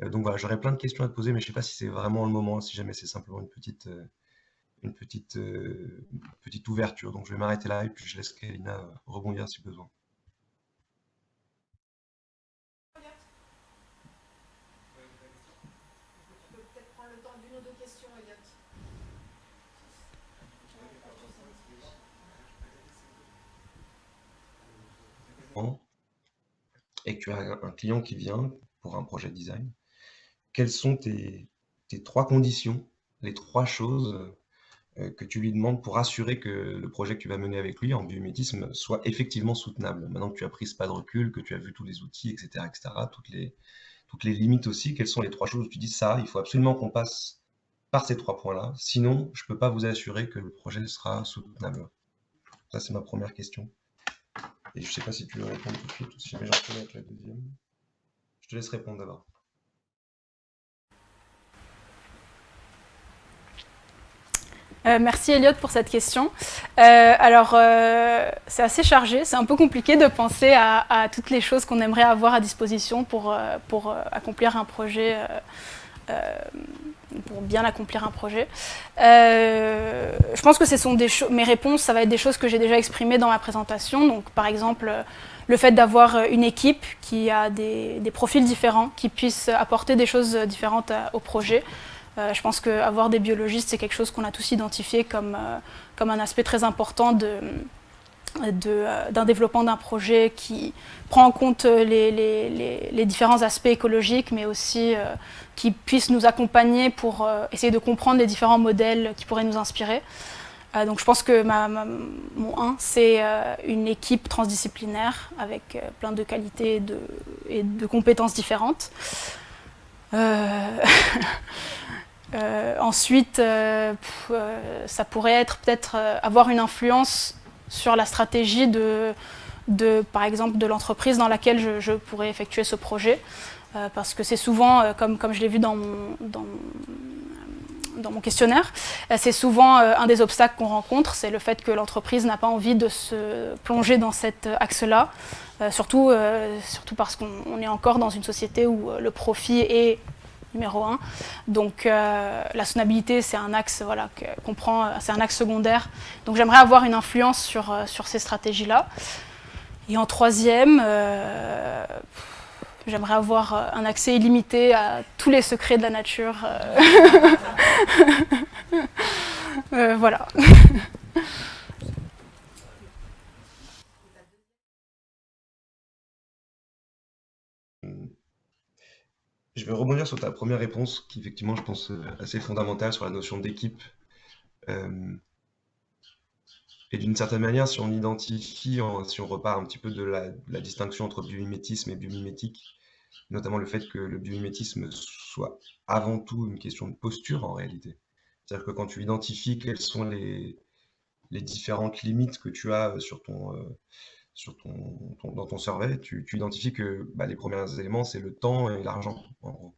Donc voilà, j'aurais plein de questions à te poser, mais je ne sais pas si c'est vraiment le moment, si jamais c'est simplement une petite ouverture. Donc je vais m'arrêter là et puis je laisse Kalina rebondir si besoin. Et que tu as un client qui vient pour un projet de design, quelles sont tes 3 conditions, les 3 choses que tu lui demandes pour assurer que le projet que tu vas mener avec lui en biomimétisme soit effectivement soutenable? Maintenant que tu as pris ce pas de recul, que tu as vu tous les outils, etc., toutes les limites aussi, quelles sont les 3 choses où tu dis ça, il faut absolument qu'on passe par ces 3 points-là, sinon je ne peux pas vous assurer que le projet sera soutenable. Ça, c'est ma première question. Et je ne sais pas si tu veux répondre tout de suite ou si jamais j'en avec la deuxième. Je te laisse répondre d'abord. Merci Elliot pour cette question. C'est assez chargé, c'est un peu compliqué de penser à toutes les choses qu'on aimerait avoir à disposition pour accomplir un projet, pour bien accomplir un projet. Je pense que mes réponses, ça va être des choses que j'ai déjà exprimées dans ma présentation. Donc par exemple, le fait d'avoir une équipe qui a des profils différents, qui puissent apporter des choses différentes au projet. Je pense qu'avoir des biologistes, c'est quelque chose qu'on a tous identifié comme un aspect très important d'un développement d'un projet qui prend en compte les différents aspects écologiques, mais aussi qui puisse nous accompagner pour essayer de comprendre les différents modèles qui pourraient nous inspirer. Donc je pense que mon 1, c'est une équipe transdisciplinaire avec plein de qualités et de compétences différentes. Ensuite, ça pourrait être peut-être avoir une influence sur la stratégie par exemple, de l'entreprise dans laquelle je pourrais effectuer ce projet. Parce que c'est souvent, comme je l'ai vu dans mon questionnaire, c'est souvent un des obstacles qu'on rencontre, c'est le fait que l'entreprise n'a pas envie de se plonger dans cet axe-là, surtout parce qu'on est encore dans une société où le profit est numéro 1. Donc la soutenabilité, c'est un axe qu'on prend, c'est un axe secondaire. Donc j'aimerais avoir une influence sur ces stratégies-là. Et en troisième, j'aimerais avoir un accès illimité à tous les secrets de la nature. Voilà. Je vais rebondir sur ta première réponse, qui effectivement, je pense, assez fondamentale sur la notion d'équipe. Et d'une certaine manière, si on identifie, si on repart un petit peu de la distinction entre biomimétisme et biomimétique, notamment le fait que le biomimétisme soit avant tout une question de posture en réalité. C'est-à-dire que quand tu identifies quelles sont les différentes limites que tu as dans ton survey, tu identifies que les premiers éléments, c'est le temps et l'argent, en gros.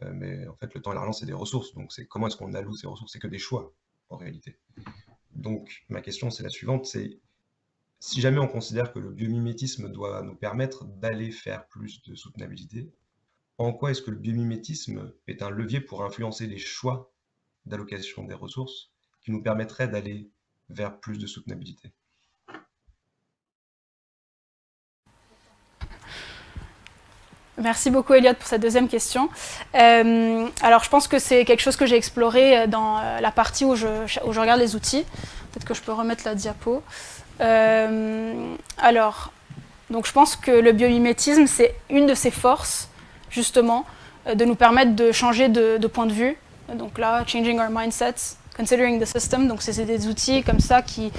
Mais en fait, le temps et l'argent, c'est des ressources. Donc, c'est comment est-ce qu'on alloue ces ressources? C'est que des choix, en réalité. Donc, ma question, c'est la suivante, c'est si jamais on considère que le biomimétisme doit nous permettre d'aller faire plus de soutenabilité, en quoi est-ce que le biomimétisme est un levier pour influencer les choix d'allocation des ressources qui nous permettraient d'aller vers plus de soutenabilité? Merci beaucoup Elliot pour cette deuxième question. Alors je pense que c'est quelque chose que j'ai exploré dans la partie où je regarde les outils. Peut-être que je peux remettre la diapo. Donc je pense que le biomimétisme, c'est une de ses forces, justement, de nous permettre de changer de point de vue. Donc là, changing our mindsets, considering the system. Donc c'est des outils comme ça qui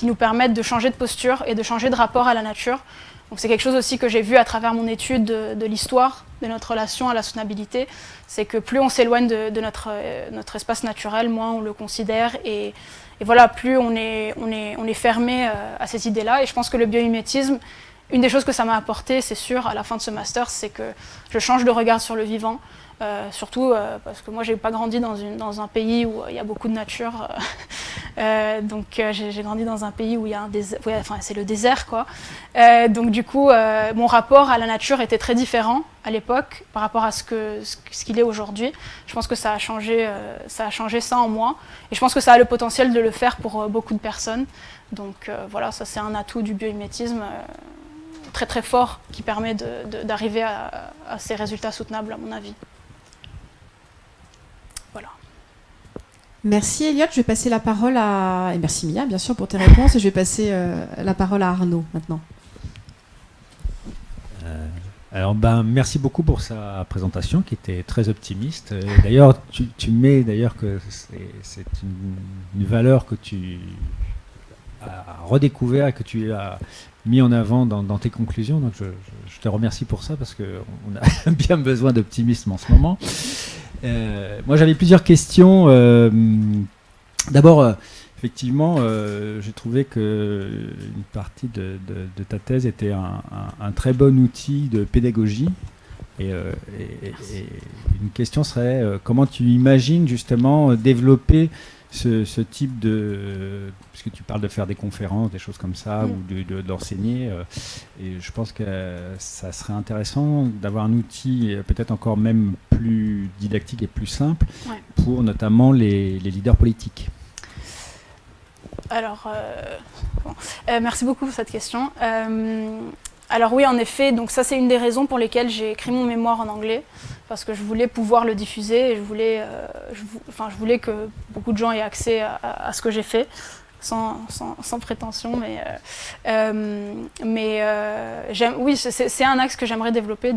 nous permettent de changer de posture et de changer de rapport à la nature. Donc c'est quelque chose aussi que j'ai vu à travers mon étude de l'histoire de notre relation à la soutenabilité. C'est que plus on s'éloigne de notre espace naturel, moins on le considère et voilà, plus on est fermé à ces idées-là. Et je pense que le biomimétisme une des choses que ça m'a apporté, c'est sûr, à la fin de ce master, c'est que je change de regard sur le vivant. Surtout parce que moi, j'ai pas grandi dans un pays où il y a beaucoup de nature. Donc, j'ai grandi dans un pays où il y a un désert. Ouais, enfin, c'est le désert, quoi. Donc, du coup, mon rapport à la nature était très différent à l'époque par rapport à ce qu'il est aujourd'hui. Je pense que ça a changé ça en moi. Et je pense que ça a le potentiel de le faire pour beaucoup de personnes. Donc, voilà, ça, c'est un atout du biomimétisme très, très fort qui permet d'arriver à ces résultats soutenables, à mon avis. Voilà. Merci Elliot, je vais passer la parole à... Et merci Mia, bien sûr, pour tes réponses. Et je vais passer la parole à Arnaud, maintenant. Alors, merci beaucoup pour sa présentation, qui était très optimiste. D'ailleurs, tu mets d'ailleurs que c'est une valeur que tu as redécouvert et que tu as mis en avant dans tes conclusions. Donc, je te remercie pour ça, parce qu'on a bien besoin d'optimisme en ce moment. Moi, j'avais plusieurs questions. D'abord, effectivement, j'ai trouvé qu'une partie de ta thèse était un très bon outil de pédagogie. Et une question serait comment tu imagines justement développer ce type de... Puisque tu parles de faire des conférences, des choses comme ça, ou d'enseigner. Et je pense que ça serait intéressant d'avoir un outil peut-être encore même plus didactique et plus simple pour notamment les leaders politiques. Alors, merci beaucoup pour cette question. Alors oui, en effet, donc ça c'est une des raisons pour lesquelles j'ai écrit mon mémoire en anglais, parce que je voulais pouvoir le diffuser et je voulais que beaucoup de gens aient accès à ce que j'ai fait, sans prétention, oui, c'est un axe que j'aimerais développer,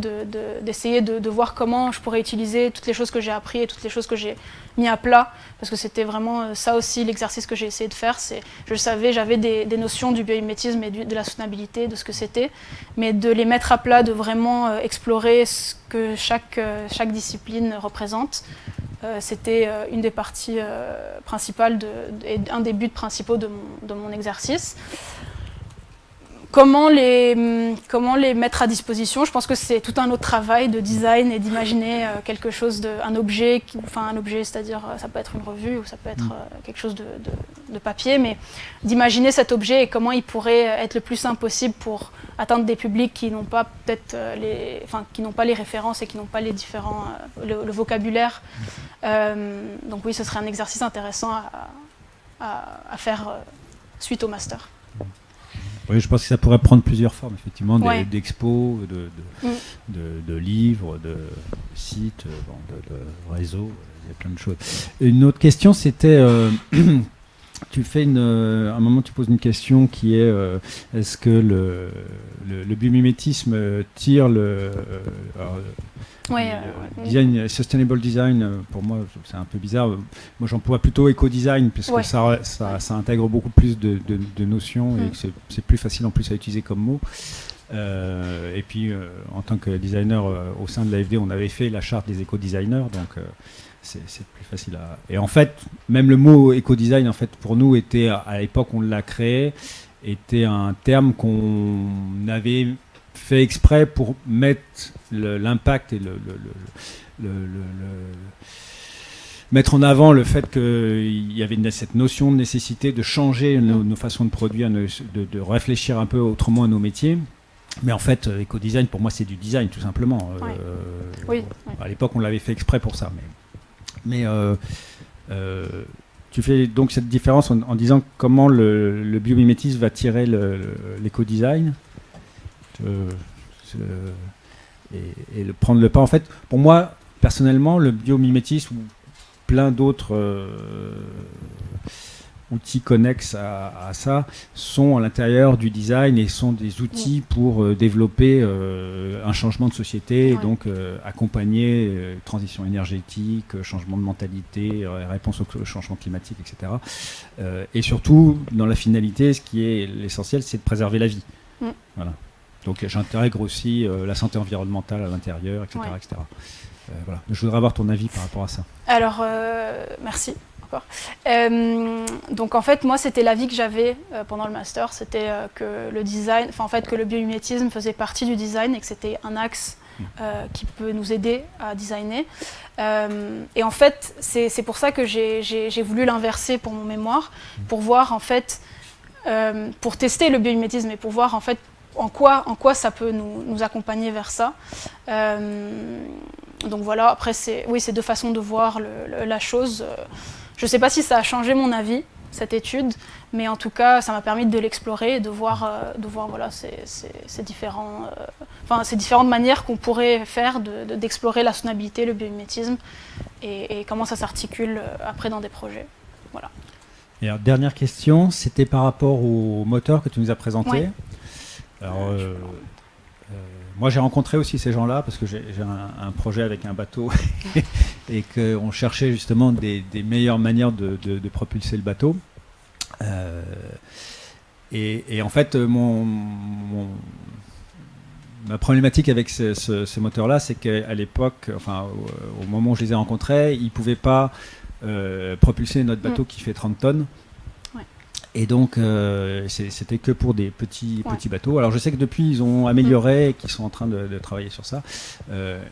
d'essayer de voir comment je pourrais utiliser toutes les choses que j'ai appris et toutes les choses que j'ai mis à plat, parce que c'était vraiment ça aussi l'exercice que j'ai essayé de faire. J'avais des notions du biomimétisme et de la soutenabilité, de ce que c'était, mais de les mettre à plat, de vraiment explorer ce que chaque discipline représente. C'était une des parties principales et un des buts principaux de mon exercice. Comment les mettre à disposition? Je pense que c'est tout un autre travail de design et d'imaginer quelque chose, un objet, c'est-à-dire ça peut être une revue ou ça peut être quelque chose de papier, mais d'imaginer cet objet et comment il pourrait être le plus simple possible pour atteindre des publics qui n'ont pas peut-être qui n'ont pas les références et qui n'ont pas les différents le vocabulaire. Donc oui, ce serait un exercice intéressant à faire suite au master. Oui, je pense que ça pourrait prendre plusieurs formes, effectivement, d'expos, de livres, de sites, de réseaux, il y a plein de choses. Une autre question, c'était, à un moment tu poses une question qui est, est-ce que le biomimétisme tire design, sustainable design, pour moi c'est un peu bizarre. Moi j'emploie plutôt éco-design parce que ça intègre beaucoup plus de notions et que c'est plus facile en plus à utiliser comme mot. Et puis en tant que designer au sein de l'AFD, on avait fait la charte des éco-designers, donc c'est plus facile à... Et en fait, même le mot éco-design, en fait, pour nous, était, à l'époque on l'a créé, était un terme qu'on avait fait exprès pour mettre l'impact et mettre en avant le fait qu'il y avait cette notion de nécessité de changer nos façons de produire, de réfléchir un peu autrement à nos métiers. Mais en fait, éco-design, pour moi, c'est du design, tout simplement. À l'époque, on l'avait fait exprès pour ça. Mais tu fais donc cette différence en disant comment le biomimétisme va tirer l'éco-design et prendre le pas. En fait, pour moi, personnellement, le biomimétisme ou plein d'autres outils connexes à ça sont à l'intérieur du design et sont des outils pour développer un changement de société et donc accompagner transition énergétique, changement de mentalité, réponse au changement climatique, etc. Et surtout, dans la finalité, ce qui est l'essentiel, c'est de préserver la vie. Voilà. Donc j'intègre aussi la santé environnementale à l'intérieur, etc. etc. Voilà. Je voudrais avoir ton avis par rapport à ça. Alors, merci. encore. Donc en fait, moi, c'était l'avis que j'avais pendant le master, c'était que le design, enfin en fait que le biomimétisme faisait partie du design et que c'était un axe qui peut nous aider à designer. Et en fait, c'est pour ça que j'ai voulu l'inverser pour mon mémoire, pour voir en fait, pour tester le biomimétisme et pour voir en fait en quoi ça peut nous accompagner vers ça. Donc voilà, après c'est deux façons de voir la chose. Je ne sais pas si ça a changé mon avis, cette étude, mais en tout cas, ça m'a permis de l'explorer et de voir voilà, ces différentes manières qu'on pourrait faire d'explorer la soutenabilité, le biomimétisme, et comment ça s'articule après dans des projets. Voilà. Et alors, dernière question, c'était par rapport au moteur que tu nous as présenté. Ouais. Alors, moi, j'ai rencontré aussi ces gens-là parce que j'ai un projet avec un bateau et qu'on cherchait justement des meilleures manières de propulser le bateau. Et en fait, ma problématique avec ce moteur-là, c'est qu'à l'époque, enfin, au moment où je les ai rencontrés, ils ne pouvaient pas propulser notre bateau qui fait 30 tonnes. Et donc, c'était que pour des petits bateaux. Alors, je sais que depuis, ils ont amélioré et qu'ils sont en train de travailler sur ça.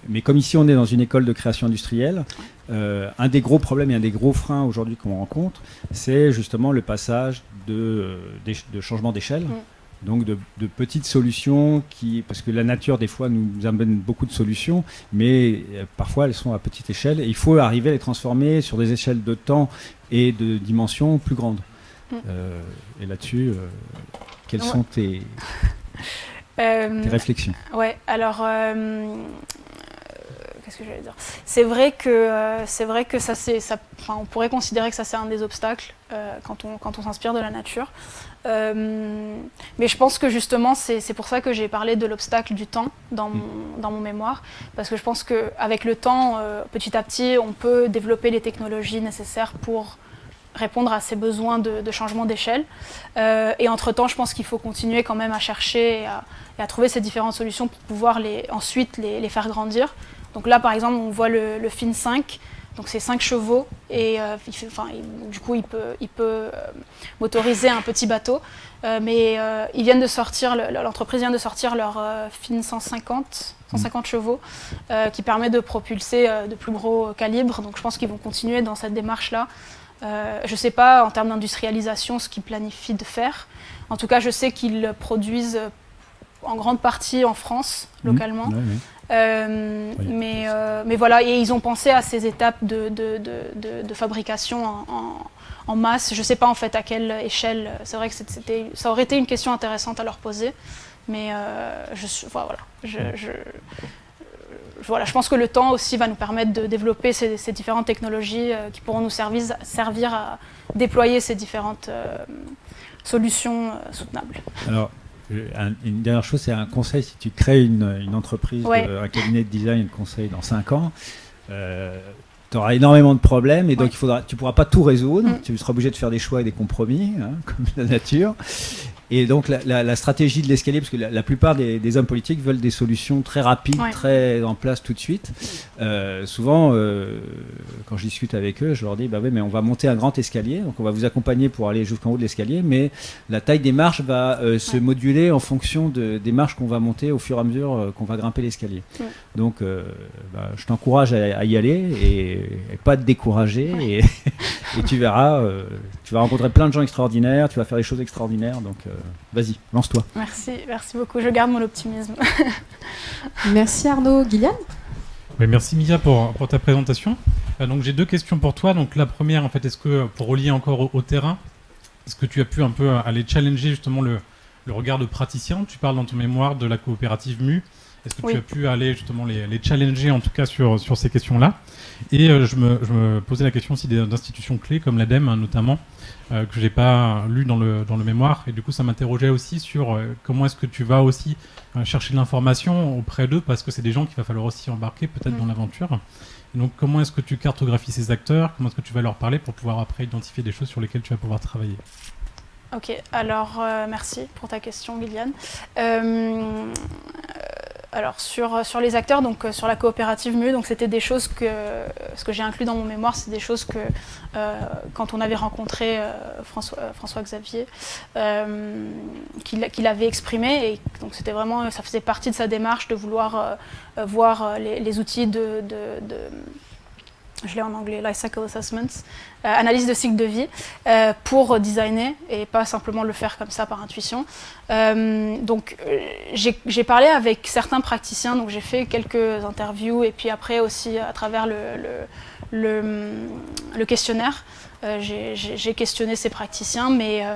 Mais comme ici, on est dans une école de création industrielle, un des gros problèmes et un des gros freins aujourd'hui qu'on rencontre, c'est justement le passage de changement d'échelle. Donc, de petites solutions parce que la nature, des fois, nous amène beaucoup de solutions, mais parfois, elles sont à petite échelle. Et il faut arriver à les transformer sur des échelles de temps et de dimensions plus grandes. Et là-dessus, quelles sont tes réflexions? Ouais, alors, qu'est-ce que j'allais dire? C'est vrai que ça, on pourrait considérer que ça c'est un des obstacles quand on s'inspire de la nature. Mais je pense que justement, c'est pour ça que j'ai parlé de l'obstacle du temps dans mon mémoire, parce que je pense qu'avec le temps, petit à petit, on peut développer les technologies nécessaires pour répondre à ces besoins de changement d'échelle. Et entre-temps, je pense qu'il faut continuer quand même à chercher et à trouver ces différentes solutions pour pouvoir ensuite les faire grandir. Donc là, par exemple, on voit le Fin 5, donc c'est 5 chevaux, et du coup, il peut motoriser un petit bateau. Mais l'entreprise vient de sortir leur Fin 150 chevaux, qui permet de propulser de plus gros calibres. Donc je pense qu'ils vont continuer dans cette démarche-là. Je ne sais pas en termes d'industrialisation ce qu'ils planifient de faire. En tout cas, je sais qu'ils produisent en grande partie en France, localement. Mais voilà, et ils ont pensé à ces étapes de fabrication en masse. Je ne sais pas en fait à quelle échelle. C'est vrai que ça aurait été une question intéressante à leur poser. Mais voilà, je pense que le temps aussi va nous permettre de développer ces différentes technologies qui pourront nous servir à déployer ces différentes solutions soutenables. Alors, une dernière chose, c'est un conseil. Si tu crées une entreprise, un cabinet de design et de conseil dans 5 ans, tu auras énormément de problèmes et donc tu ne pourras pas tout résoudre. Tu seras obligé de faire des choix et des compromis, comme la nature. Et donc la stratégie de l'escalier, parce que la plupart des hommes politiques veulent des solutions très rapides, très en place tout de suite. Souvent, quand je discute avec eux, je leur dis bah oui, mais on va monter un grand escalier, donc on va vous accompagner pour aller jusqu'en haut de l'escalier, mais la taille des marches va se moduler en fonction des marches qu'on va monter au fur et à mesure qu'on va grimper l'escalier. Donc je t'encourage à y aller et pas te décourager et tu verras, tu vas rencontrer plein de gens extraordinaires, tu vas faire des choses extraordinaires, donc vas-y, lance-toi. Merci beaucoup, je garde mon optimisme. Merci Arnaud. Gillian? Oui, merci Mia pour ta présentation. Donc j'ai 2 questions pour toi. Donc la première, en fait, est-ce que pour relier encore au terrain, est-ce que tu as pu un peu aller challenger justement le regard de praticien? Tu parles dans ton mémoire de la coopérative MU. Est-ce que tu as pu aller justement les challenger en tout cas sur ces questions-là? Et je me posais la question aussi d'institutions clés comme l'ADEME notamment, que je n'ai pas lu dans le mémoire. Et du coup, ça m'interrogeait aussi sur comment est-ce que tu vas aussi chercher de l'information auprès d'eux, parce que c'est des gens qu'il va falloir aussi embarquer peut-être dans l'aventure. Et donc, comment est-ce que tu cartographies ces acteurs? Comment est-ce que tu vas leur parler pour pouvoir après identifier des choses sur lesquelles tu vas pouvoir travailler? Ok, alors merci pour ta question, Gillian. Alors sur les acteurs, donc sur la coopérative MU, donc c'était des choses ce que j'ai inclus dans mon mémoire, c'est des choses que quand on avait rencontré François Xavier, qu'il avait exprimé, et donc c'était vraiment, ça faisait partie de sa démarche de vouloir voir les outils je l'ai en anglais, Life Cycle Assessments, analyse de cycle de vie, pour designer et pas simplement le faire comme ça par intuition. Donc j'ai parlé avec certains praticiens, donc j'ai fait quelques interviews et puis après aussi à travers le questionnaire, j'ai questionné ces praticiens, mais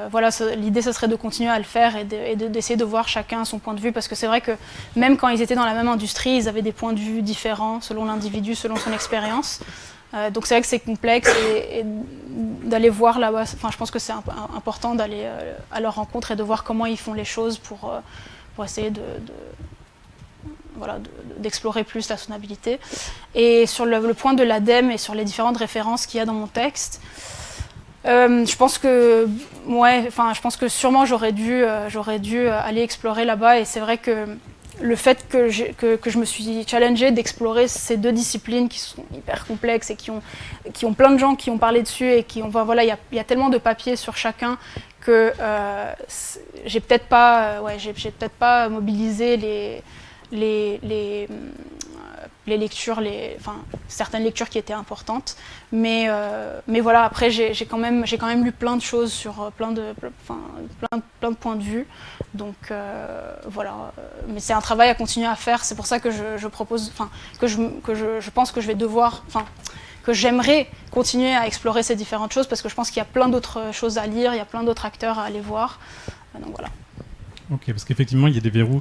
voilà, l'idée, ce serait de continuer à le faire et d'essayer de voir chacun son point de vue, parce que c'est vrai que même quand ils étaient dans la même industrie, ils avaient des points de vue différents selon l'individu, selon son expérience. Donc c'est vrai que c'est complexe et d'aller voir là-bas, enfin je pense que c'est important d'aller à leur rencontre et de voir comment ils font les choses pour essayer d'explorer plus la soutenabilité. Et sur le point de l'ADEME et sur les différentes références qu'il y a dans mon texte, je pense que sûrement j'aurais dû aller explorer là-bas, et c'est vrai que le fait que je me suis challengée d'explorer ces deux disciplines qui sont hyper complexes et qui ont plein de gens qui ont parlé dessus et il y a tellement de papiers sur chacun que j'ai peut-être pas mobilisé les lectures, certaines lectures qui étaient importantes, mais voilà, après j'ai quand même lu plein de choses sur plein de points de vue, donc voilà, mais c'est un travail à continuer à faire. C'est pour ça que je propose, je pense que je vais devoir, que j'aimerais continuer à explorer ces différentes choses, parce que je pense qu'il y a plein d'autres choses à lire, il y a plein d'autres acteurs à aller voir, donc voilà. Ok, parce qu'effectivement il y a des verrous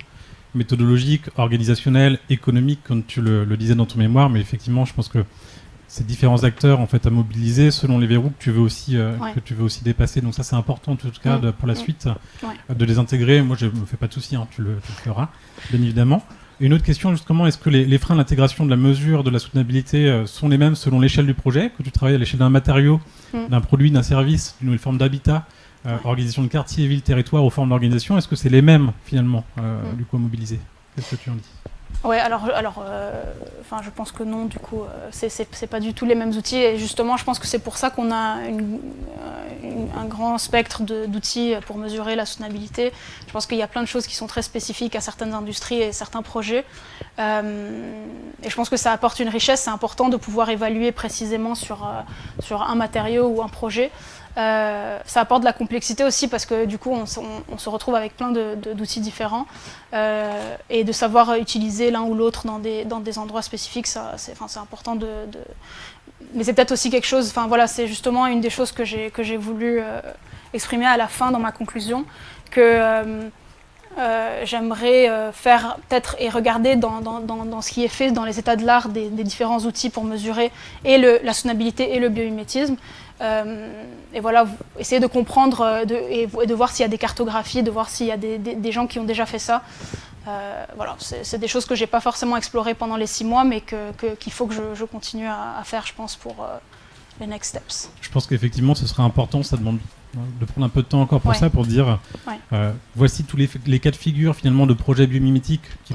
méthodologique, organisationnel, économique, comme tu le disais dans ton mémoire, mais effectivement, je pense que ces différents acteurs en fait à mobiliser selon les verrous que tu veux aussi dépasser. Donc ça, c'est important en tout cas pour la suite de les intégrer. Moi, je me fais pas de soucis, tu le feras, bien évidemment. Et une autre question, justement, est-ce que les freins d'intégration de la mesure de la soutenabilité sont les mêmes selon l'échelle du projet, que tu travailles à l'échelle d'un matériau, d'un produit, d'un service, d'une nouvelle forme d'habitat, organisation de quartier, ville, territoire, aux formes d'organisation, est-ce que c'est les mêmes finalement du coup à mobiliser? Qu'est-ce que tu en dis? Ouais, alors, je pense que non, du coup, c'est pas du tout les mêmes outils, et justement, je pense que c'est pour ça qu'on a un grand spectre d'outils pour mesurer la soutenabilité. Je pense qu'il y a plein de choses qui sont très spécifiques à certaines industries et certains projets, et je pense que ça apporte une richesse. C'est important de pouvoir évaluer précisément sur un matériau ou un projet. Ça apporte de la complexité aussi, parce que du coup on se retrouve avec plein d'outils différents, et de savoir utiliser l'un ou l'autre dans des endroits spécifiques, c'est important mais c'est peut-être aussi quelque chose, c'est justement une des choses que j'ai voulu exprimer à la fin dans ma conclusion, que j'aimerais faire peut-être et regarder dans ce qui est fait dans les états de l'art des différents outils pour mesurer et la soutenabilité et le biomimétisme. Et voilà, essayer de comprendre et de voir s'il y a des cartographies, de voir s'il y a des gens qui ont déjà fait ça. Voilà, c'est des choses que j'ai pas forcément explorées pendant les 6 mois, mais qu'il faut que je continue à faire, je pense, pour les next steps. Je pense qu'effectivement, ce sera important, ça demande de prendre un peu de temps encore pour ça, pour dire voici tous les cas de figure finalement de projets biomimétiques qui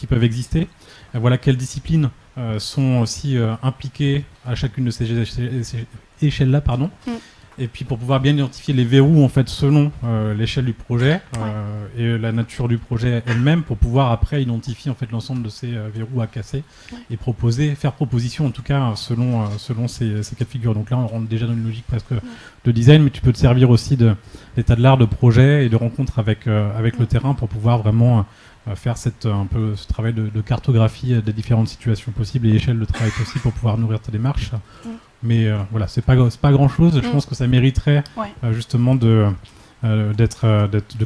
peuvent exister. Voilà quelles disciplines sont aussi impliquées à chacune de ces échelles-là, et puis pour pouvoir bien identifier les verrous en fait selon l'échelle du projet et la nature du projet elle-même, pour pouvoir après identifier en fait l'ensemble de ces verrous à casser et faire proposition en tout cas selon ces cas de figure. Donc là on rentre déjà dans une logique presque de design, mais tu peux te servir aussi d'état de l'art, de projet et de rencontre avec le terrain pour pouvoir vraiment faire un peu ce travail de cartographie des différentes situations possibles et échelles de travail possibles pour pouvoir nourrir ta démarche. Mais voilà, c'est pas grand chose. Je pense que ça mériterait justement de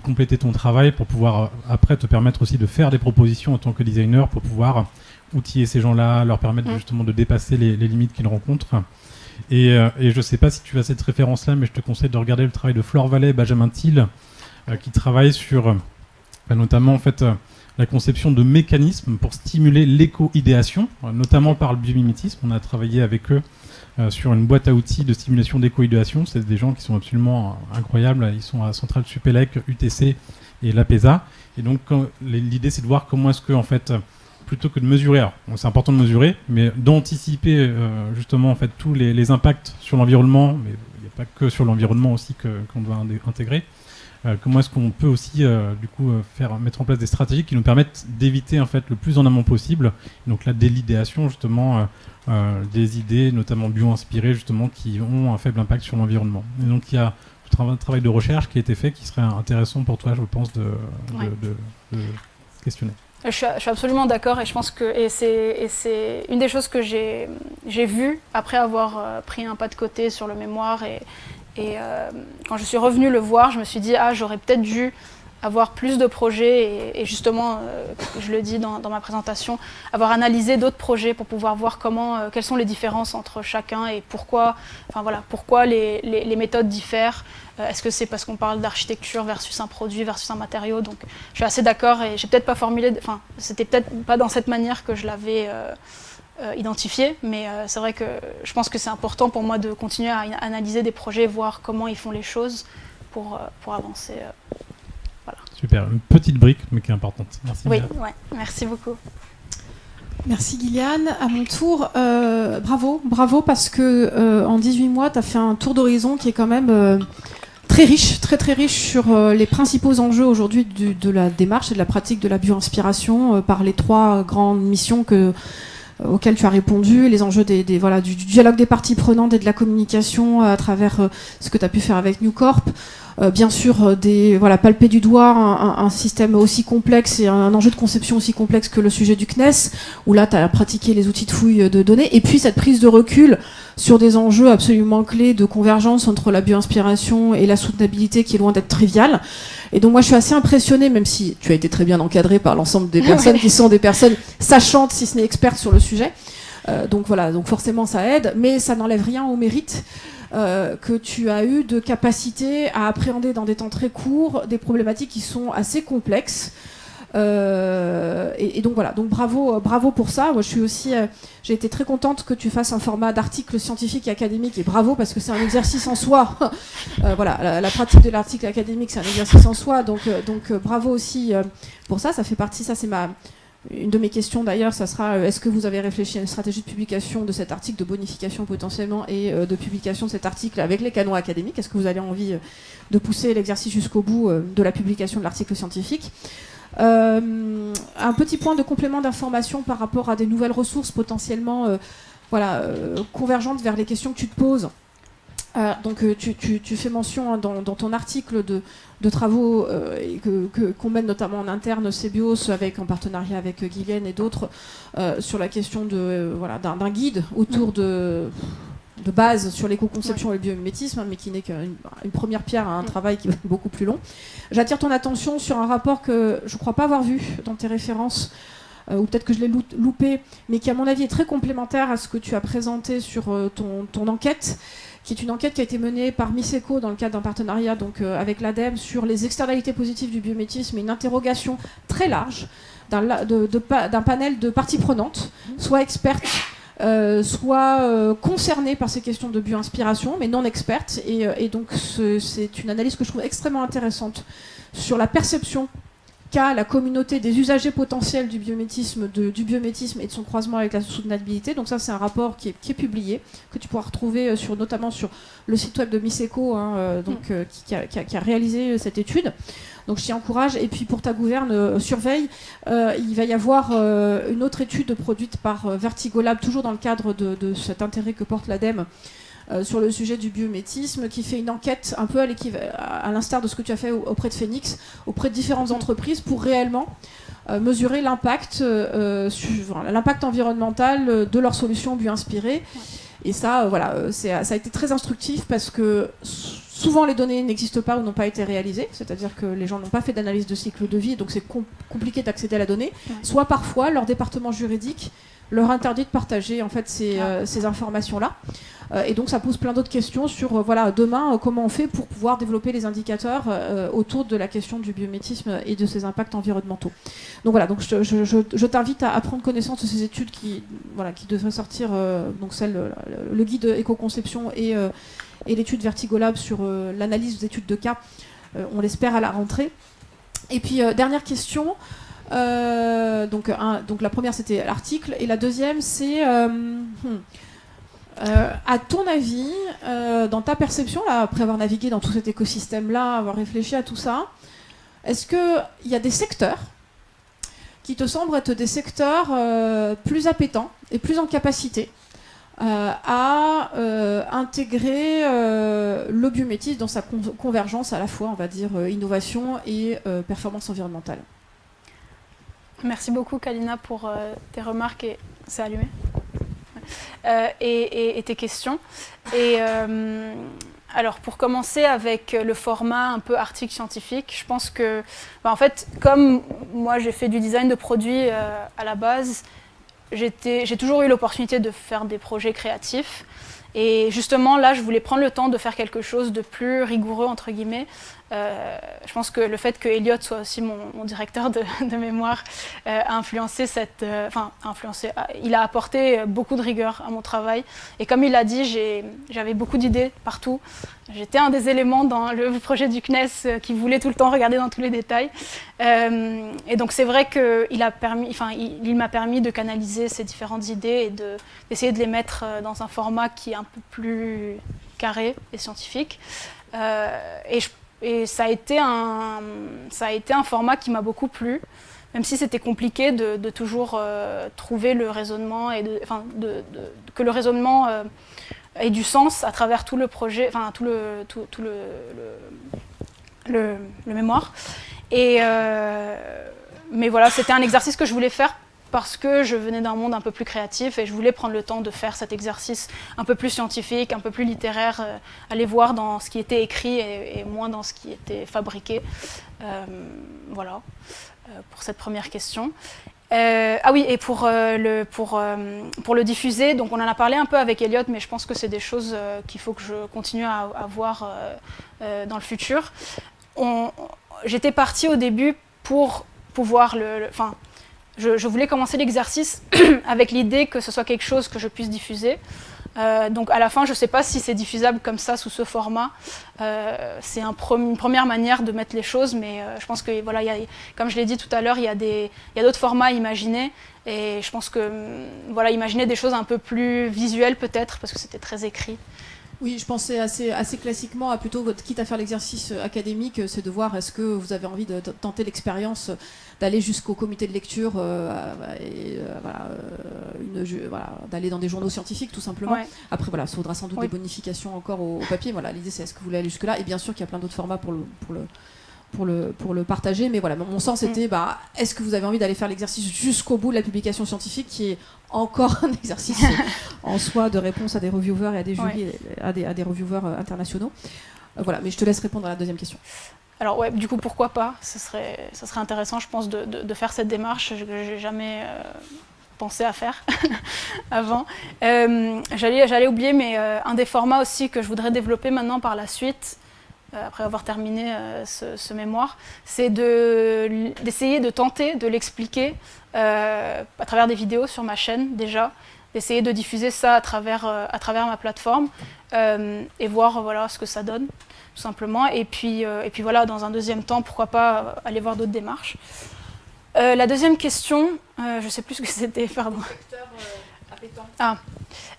compléter ton travail pour pouvoir après te permettre aussi de faire des propositions en tant que designer, pour pouvoir outiller ces gens-là, leur permettre justement de dépasser les limites qu'ils rencontrent. Et je sais pas si tu as cette référence-là, mais je te conseille de regarder le travail de Flore Vallée et Benjamin Thiel, qui travaillent sur notamment en fait la conception de mécanismes pour stimuler l'éco-idéation, notamment par le biomimétisme. On a travaillé avec eux sur une boîte à outils de stimulation d'éco-idéation. C'est des gens qui sont absolument incroyables. Ils sont à Centrale Supélec, UTC et l'APESA. Et donc l'idée, c'est de voir comment est-ce que, en fait, plutôt que de mesurer, alors c'est important de mesurer, mais d'anticiper justement en fait tous les impacts sur l'environnement, mais il n'y a pas que sur l'environnement aussi qu'on doit intégrer. Comment est-ce qu'on peut aussi du coup mettre en place des stratégies qui nous permettent d'éviter en fait le plus en amont possible, donc là dès l'idéation justement des idées notamment bio-inspirées justement qui ont un faible impact sur l'environnement. Et donc il y a tout un travail de recherche qui a été fait qui serait intéressant pour toi, je pense, de questionner. Je suis absolument d'accord et je pense que c'est une des choses que j'ai vues après avoir pris un pas de côté sur le mémoire et quand je suis revenue le voir, je me suis dit j'aurais peut-être dû avoir plus de projets et justement, je le dis dans ma présentation, avoir analysé d'autres projets pour pouvoir voir quelles sont les différences entre chacun et pourquoi les méthodes diffèrent. Est-ce que c'est parce qu'on parle d'architecture versus un produit versus un matériau? Donc je suis assez d'accord et j'ai peut-être pas formulé, c'était peut-être pas dans cette manière que je l'avais identifié, mais c'est vrai que je pense que c'est important pour moi de continuer à analyser des projets, voir comment ils font les choses pour avancer. Voilà. Super, une petite brique mais qui est importante. Merci. Oui, ouais, merci beaucoup. Merci Gilliane. À mon tour, bravo parce que en 18 mois, tu as fait un tour d'horizon qui est quand même très riche, très riche sur les principaux enjeux aujourd'hui de la démarche et de la pratique de la bio-inspiration par les 3 grandes missions auxquelles tu as répondu, les enjeux du dialogue des parties prenantes et de la communication à travers ce que tu as pu faire avec New Corp. Bien sûr, palper du doigt un système aussi complexe et un enjeu de conception aussi complexe que le sujet du CNES, où là, tu as pratiqué les outils de fouille de données, et puis cette prise de recul sur des enjeux absolument clés de convergence entre la bio-inspiration et la soutenabilité qui est loin d'être triviale. Et donc moi, je suis assez impressionnée, même si tu as été très bien encadrée par l'ensemble des personnes qui sont des personnes sachantes, si ce n'est expertes sur le sujet. Donc forcément, ça aide, mais ça n'enlève rien au mérite que tu as eu de capacité à appréhender dans des temps très courts des problématiques qui sont assez complexes. Et donc voilà, donc bravo pour ça. Moi, j'ai été très contente que tu fasses un format d'article scientifique et académique, et bravo parce que c'est un exercice en soi. La pratique de l'article académique, c'est un exercice en soi, donc bravo aussi pour ça. Ça fait partie, ça c'est une de mes questions d'ailleurs, ça sera est-ce que vous avez réfléchi à une stratégie de publication de cet article, de bonification potentiellement, et de publication de cet article avec les canons académiques? Est-ce que vous avez envie de pousser l'exercice jusqu'au bout de la publication de l'article scientifique? Un petit point de complément d'information par rapport à des nouvelles ressources potentiellement convergentes vers les questions que tu te poses. Donc tu fais mention dans ton article de travaux qu'on mène notamment en interne CBIOS en partenariat avec Guylaine et d'autres sur la question d'un guide autour de base sur l'éco-conception et le biomimétisme, mais qui n'est qu'une première pierre à un travail qui va être beaucoup plus long. J'attire ton attention sur un rapport que je ne crois pas avoir vu dans tes références, ou peut-être que je l'ai loupé, mais qui à mon avis est très complémentaire à ce que tu as présenté sur ton enquête, qui est une enquête qui a été menée par Miseco dans le cadre d'un partenariat avec l'ADEME sur les externalités positives du biomimétisme, et une interrogation très large d'un panel de parties prenantes, soit expertes, soit concernées par ces questions de bio-inspiration, mais non expertes. Et donc c'est une analyse que je trouve extrêmement intéressante sur la perception qu'a la communauté des usagers potentiels du biomimétisme et de son croisement avec la soutenabilité. Donc ça, c'est un rapport qui est publié, que tu pourras retrouver notamment sur le site web de Miseco, qui a réalisé cette étude. Donc je t'y encourage. Et puis pour ta gouverne, surveille. Il va y avoir une autre étude produite par Vertigo Lab, toujours dans le cadre de cet intérêt que porte l'ADEME, sur le sujet du biomimétisme, qui fait une enquête un peu à l'instar de ce que tu as fait auprès de Phoenix, auprès de différentes entreprises, pour réellement mesurer l'impact environnemental de leurs solutions bio-inspirées. Et ça, ça a été très instructif parce que souvent les données n'existent pas ou n'ont pas été réalisées, c'est-à-dire que les gens n'ont pas fait d'analyse de cycle de vie, donc c'est compliqué d'accéder à la donnée. Soit parfois leur département juridique leur interdit de partager en fait ces informations-là. Et donc ça pose plein d'autres questions sur demain comment on fait pour pouvoir développer les indicateurs autour de la question du biomimétisme et de ses impacts environnementaux. Donc voilà, donc je t'invite à prendre connaissance de ces études qui devraient sortir, donc le guide éco-conception et l'étude Vertigolab sur l'analyse des études de cas, on l'espère à la rentrée. Et puis dernière question. Donc la première c'était l'article et la deuxième c'est à ton avis, dans ta perception là, après avoir navigué dans tout cet écosystème là, avoir réfléchi à tout ça, est-ce qu'il y a des secteurs qui te semblent être des secteurs plus appétants et plus en capacité à intégrer le biométisme dans sa convergence à la fois, on va dire, innovation et performance environnementale? Merci beaucoup, Kalina, pour tes remarques et c'est allumé. Et tes questions. Et alors, pour commencer avec le format un peu article scientifique, je pense que, en fait, comme moi j'ai fait du design de produits à la base, j'ai toujours eu l'opportunité de faire des projets créatifs. Et justement, là, je voulais prendre le temps de faire quelque chose de plus rigoureux, entre guillemets. Je pense que le fait que Elliot soit aussi mon directeur de mémoire a influencé il a apporté beaucoup de rigueur à mon travail. Et comme il l'a dit, j'avais beaucoup d'idées partout. J'étais un des éléments dans le projet du CNES qui voulait tout le temps regarder dans tous les détails. Et donc c'est vrai qu'il m'a permis de canaliser ces différentes idées et d'essayer de les mettre dans un format qui est un peu plus carré et scientifique. Et ça a été un format qui m'a beaucoup plu, même si c'était compliqué de toujours trouver le raisonnement et que le raisonnement ait du sens à travers tout le projet, enfin tout le mémoire. Mais voilà, c'était un exercice que je voulais faire parce que je venais d'un monde un peu plus créatif et je voulais prendre le temps de faire cet exercice un peu plus scientifique, un peu plus littéraire, aller voir dans ce qui était écrit et moins dans ce qui était fabriqué. Voilà, pour cette première question. Ah oui, et pour le diffuser, donc on en a parlé un peu avec Elliot, mais je pense que c'est des choses qu'il faut que je continue à voir dans le futur. J'étais partie au début pour pouvoir je voulais commencer l'exercice avec l'idée que ce soit quelque chose que je puisse diffuser. Donc à la fin, je ne sais pas si c'est diffusable comme ça, sous ce format. C'est une première manière de mettre les choses, mais je pense que, comme je l'ai dit tout à l'heure, il y a d'autres formats à imaginer. Et je pense que, imaginer des choses un peu plus visuelles peut-être, parce que c'était très écrit. Oui, je pensais assez classiquement à plutôt, quitte à faire l'exercice académique, c'est de voir est-ce que vous avez envie de tenter l'expérience d'aller jusqu'au comité de lecture d'aller dans des journaux scientifiques tout simplement. Ouais. Après voilà, ça vaudra sans doute des bonifications encore au papier. Voilà, l'idée c'est est-ce que vous voulez aller jusque-là, et bien sûr qu'il y a plein d'autres formats pour le partager, mais voilà, mon sens c'était est-ce que vous avez envie d'aller faire l'exercice jusqu'au bout de la publication scientifique, qui est encore un exercice en soi de réponse à des reviewers et à des jurys, à des reviewers internationaux. Voilà, mais je te laisse répondre à la deuxième question. Alors ouais, du coup pourquoi pas, ça serait intéressant je pense de faire cette démarche que j'ai jamais pensé à faire avant. J'allais oublier, mais un des formats aussi que je voudrais développer maintenant par la suite, après avoir terminé ce mémoire, c'est d'essayer de tenter de l'expliquer à travers des vidéos sur ma chaîne déjà, d'essayer de diffuser ça à travers ma plateforme et voir ce que ça donne, tout simplement. Et puis voilà, dans un deuxième temps, pourquoi pas aller voir d'autres démarches. La deuxième question, je ne sais plus ce que c'était, pardon. Secteur appétant.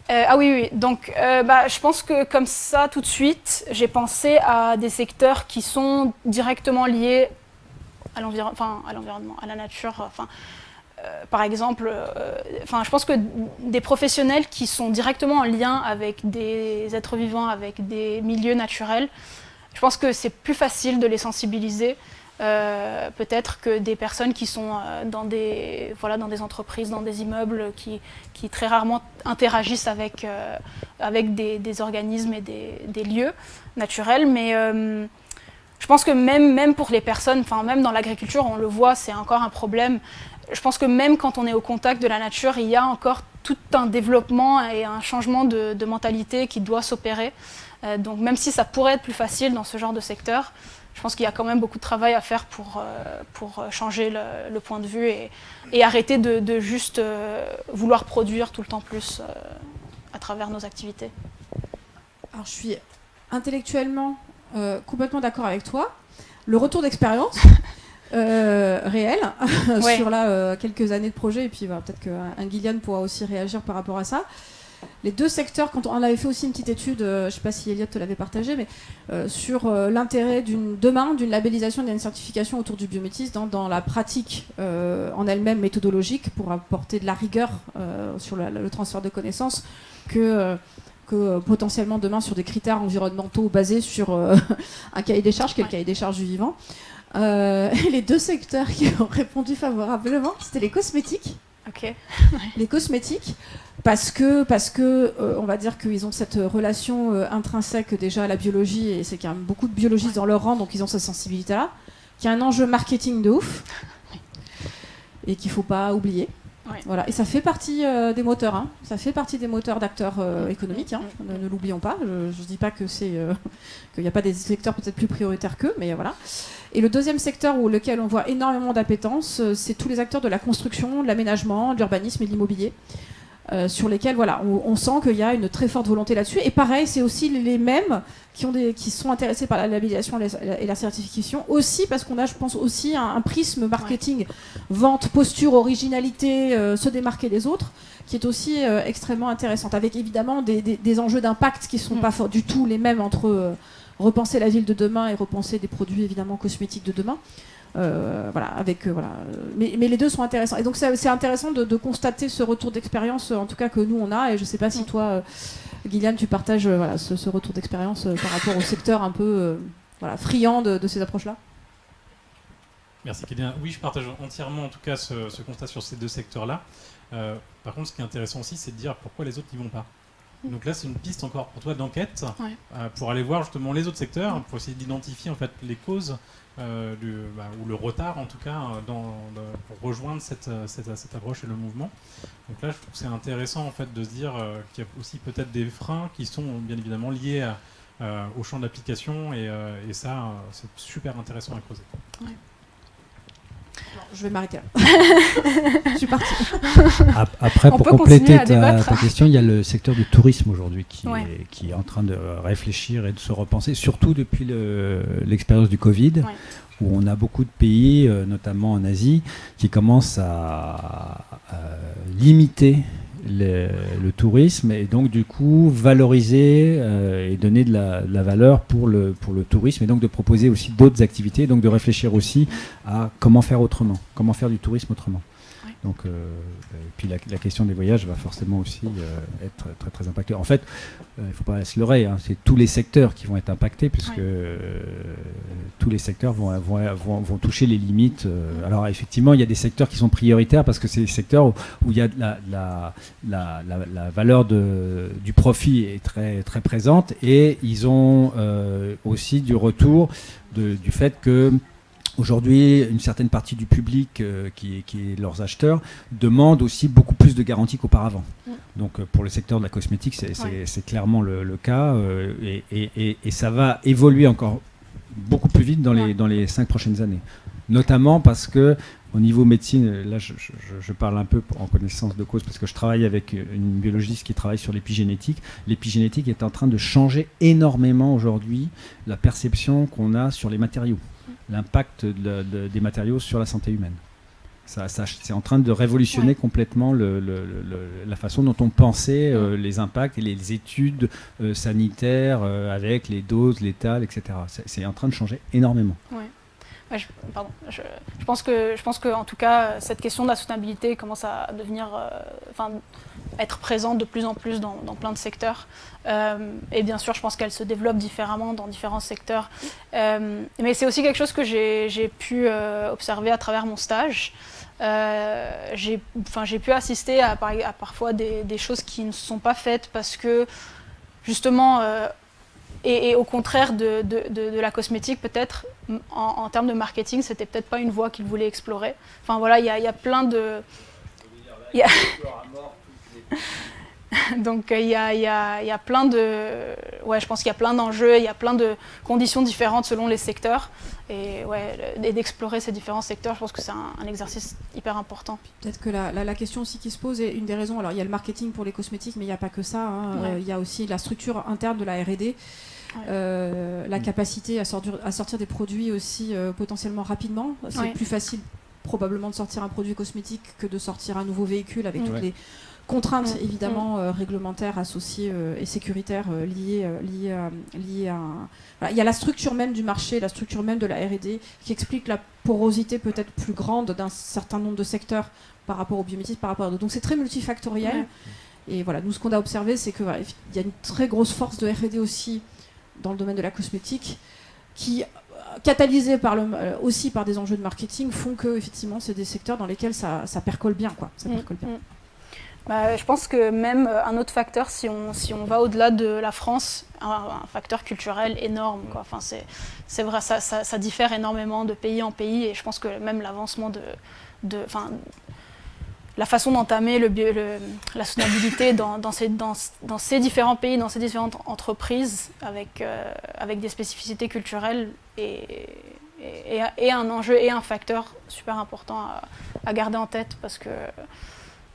Ah oui. Donc, je pense que comme ça, tout de suite, j'ai pensé à des secteurs qui sont directement liés à l'environnement, à la nature. Par exemple, je pense que des professionnels qui sont directement en lien avec des êtres vivants, avec des milieux naturels, je pense que c'est plus facile de les sensibiliser. Peut-être que des personnes qui sont dans des entreprises, dans des immeubles qui très rarement interagissent avec des organismes et des lieux naturels. Mais je pense que même pour les personnes, même dans l'agriculture, on le voit, c'est encore un problème. je pense que même quand on est au contact de la nature, il y a encore tout un développement et un changement de mentalité qui doit s'opérer. Donc même si ça pourrait être plus facile dans ce genre de secteur, je pense qu'il y a quand même beaucoup de travail à faire pour changer le point de vue et arrêter de juste vouloir produire tout le temps plus à travers nos activités. Alors je suis intellectuellement complètement d'accord avec toi. Le retour d'expérience réel Ouais. sur quelques années de projet, et puis peut-être qu'un Gillian pourra aussi réagir par rapport à ça. Les deux secteurs, quand on avait fait aussi une petite étude, je ne sais pas si Elliot te l'avait partagé, mais sur l'intérêt d'une labellisation d'une certification autour du biométisme dans la pratique en elle-même méthodologique pour apporter de la rigueur sur le transfert de connaissances que potentiellement demain sur des critères environnementaux basés sur un cahier des charges, qui est le cahier des charges du vivant. Les deux secteurs qui ont répondu favorablement, c'était les cosmétiques. Ok. Les cosmétiques, parce que on va dire qu'ils ont cette relation intrinsèque déjà à la biologie, et c'est qu'il y a beaucoup de biologistes dans leur rang, donc ils ont cette sensibilité-là, qui a un enjeu marketing de ouf, et qu'il ne faut pas oublier. Ouais. Voilà. Et ça fait partie des moteurs, hein. Ça fait partie des moteurs d'acteurs économiques, hein. Ne l'oublions pas. Je ne dis pas que qu'il n'y a pas des secteurs peut-être plus prioritaires qu'eux, mais voilà. Et le deuxième secteur lequel on voit énormément d'appétence, c'est tous les acteurs de la construction, de l'aménagement, de l'urbanisme et de l'immobilier, sur lesquels on sent qu'il y a une très forte volonté là-dessus. Et pareil, c'est aussi les mêmes qui sont intéressés par la labellisation et la certification, aussi parce qu'on a, je pense, aussi un prisme marketing, vente, posture, originalité, se démarquer des autres, qui est aussi extrêmement intéressante, avec évidemment des enjeux d'impact qui ne sont pas du tout les mêmes entre repenser la ville de demain et repenser des produits évidemment cosmétiques de demain. Mais les deux sont intéressants. Et donc c'est intéressant de constater ce retour d'expérience, en tout cas que nous on a, et je ne sais pas si toi, Gillian, tu partages ce retour d'expérience par rapport au secteur un peu friand de ces approches-là. Merci Kélia. Oui, je partage entièrement en tout cas ce constat sur ces deux secteurs-là. Par contre, ce qui est intéressant aussi, c'est de dire pourquoi les autres n'y vont pas. Donc là, c'est une piste encore pour toi d'enquête, pour aller voir justement les autres secteurs, pour essayer d'identifier en fait les causes ou le retard en tout cas pour rejoindre cette approche et le mouvement. Donc là, je trouve que c'est intéressant en fait de se dire qu'il y a aussi peut-être des freins qui sont bien évidemment liés au champ d'application, et ça, c'est super intéressant à creuser. Ouais. Je vais m'arrêter là. Je suis partie. Après, pour compléter ta question, il y a le secteur du tourisme aujourd'hui qui est en train de réfléchir et de se repenser, surtout depuis l'expérience du Covid, où on a beaucoup de pays, notamment en Asie, qui commencent à limiter le tourisme, et donc du coup valoriser et donner de la valeur pour le tourisme, et donc de proposer aussi d'autres activités, donc de réfléchir aussi à comment faire autrement, comment faire du tourisme autrement. Donc, et puis la question des voyages va forcément aussi être très très impactée. En fait, il ne faut pas se leurrer, hein, c'est tous les secteurs qui vont être impactés, puisque tous les secteurs vont toucher les limites. Alors effectivement, il y a des secteurs qui sont prioritaires parce que c'est des secteurs où il y a la valeur du profit est très très présente, et ils ont aussi du retour du fait que aujourd'hui, une certaine partie du public qui est leurs acheteurs demande aussi beaucoup plus de garanties qu'auparavant. Donc pour le secteur de la cosmétique, c'est clairement le cas, et ça va évoluer encore beaucoup plus vite dans les 5 prochaines années. Notamment parce que au niveau médecine, là je parle un peu en connaissance de cause parce que je travaille avec une biologiste qui travaille sur l'épigénétique. L'épigénétique est en train de changer énormément aujourd'hui la perception qu'on a sur les matériaux, l'impact des matériaux sur la santé humaine. Ça, c'est en train de révolutionner complètement la façon dont on pensait les impacts et les études sanitaires avec les doses létales, etc. C'est en train de changer énormément. Je pense que en tout cas cette question de la soutenabilité commence à devenir, être présente de plus en plus dans plein de secteurs. Et bien sûr, je pense qu'elle se développe différemment dans différents secteurs. Mais c'est aussi quelque chose que j'ai pu observer à travers mon stage. J'ai pu assister à parfois des choses qui ne sont pas faites parce que justement et au contraire de la cosmétique, peut-être, en termes de marketing, c'était peut-être pas une voie qu'ils voulaient explorer. Enfin voilà, il y a plein de... Donc il y a plein de... Ouais, je pense qu'il y a plein d'enjeux, il y a plein de conditions différentes selon les secteurs. Et d'explorer ces différents secteurs, je pense que c'est un exercice hyper important. Peut-être que la question aussi qui se pose, et une des raisons, alors il y a le marketing pour les cosmétiques, mais il n'y a pas que ça, il y a aussi la structure interne de la R&D, la capacité à sortir des produits aussi potentiellement rapidement. C'est plus facile probablement de sortir un produit cosmétique que de sortir un nouveau véhicule avec toutes les contraintes évidemment réglementaires associées et sécuritaires liées à... Voilà, il y a la structure même du marché, la structure même de la R&D qui explique la porosité peut-être plus grande d'un certain nombre de secteurs par rapport au biométisme, par rapport à d'autres. Donc c'est très multifactoriel. Et voilà, nous ce qu'on a observé, c'est qu'il y a une très grosse force de R&D aussi dans le domaine de la cosmétique qui, catalysés aussi par des enjeux de marketing, font que effectivement c'est des secteurs dans lesquels ça percole bien, quoi. Ça percole bien. Je pense que même un autre facteur, si on va au-delà de la France, un facteur culturel énorme, quoi. Enfin, c'est vrai, ça diffère énormément de pays en pays, et je pense que même l'avancement la façon d'entamer la soutenabilité dans ces différents pays, dans ces différentes entreprises, avec des spécificités culturelles et un enjeu et un facteur super important à garder en tête, parce que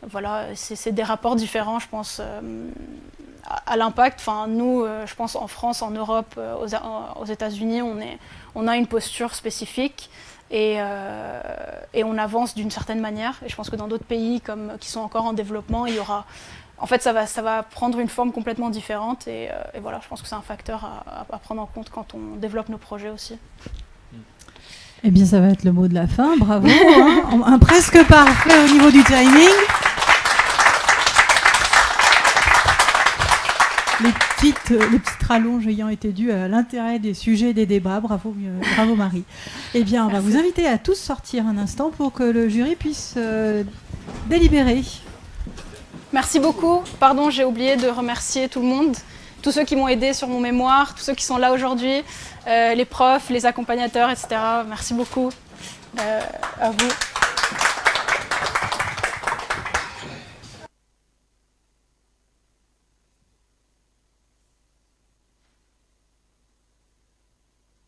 voilà, c'est des rapports différents, je pense, à l'impact. Enfin, nous, je pense en France, en Europe, aux États-Unis, on a une posture spécifique et on avance d'une certaine manière. Et je pense que dans d'autres pays qui sont encore en développement, il y aura... En fait, ça va prendre une forme complètement différente. Et voilà, je pense que c'est un facteur à prendre en compte quand on développe nos projets aussi. Eh bien, ça va être le mot de la fin. Bravo, hein. Un presque parfait au niveau du timing. Les petites rallonges ayant été dues à l'intérêt des sujets et des débats. Bravo Marie. Eh bien, on va vous inviter à tous sortir un instant pour que le jury puisse délibérer. Merci beaucoup. Pardon, j'ai oublié de remercier tout le monde, tous ceux qui m'ont aidé sur mon mémoire, tous ceux qui sont là aujourd'hui, les profs, les accompagnateurs, etc. Merci beaucoup à vous.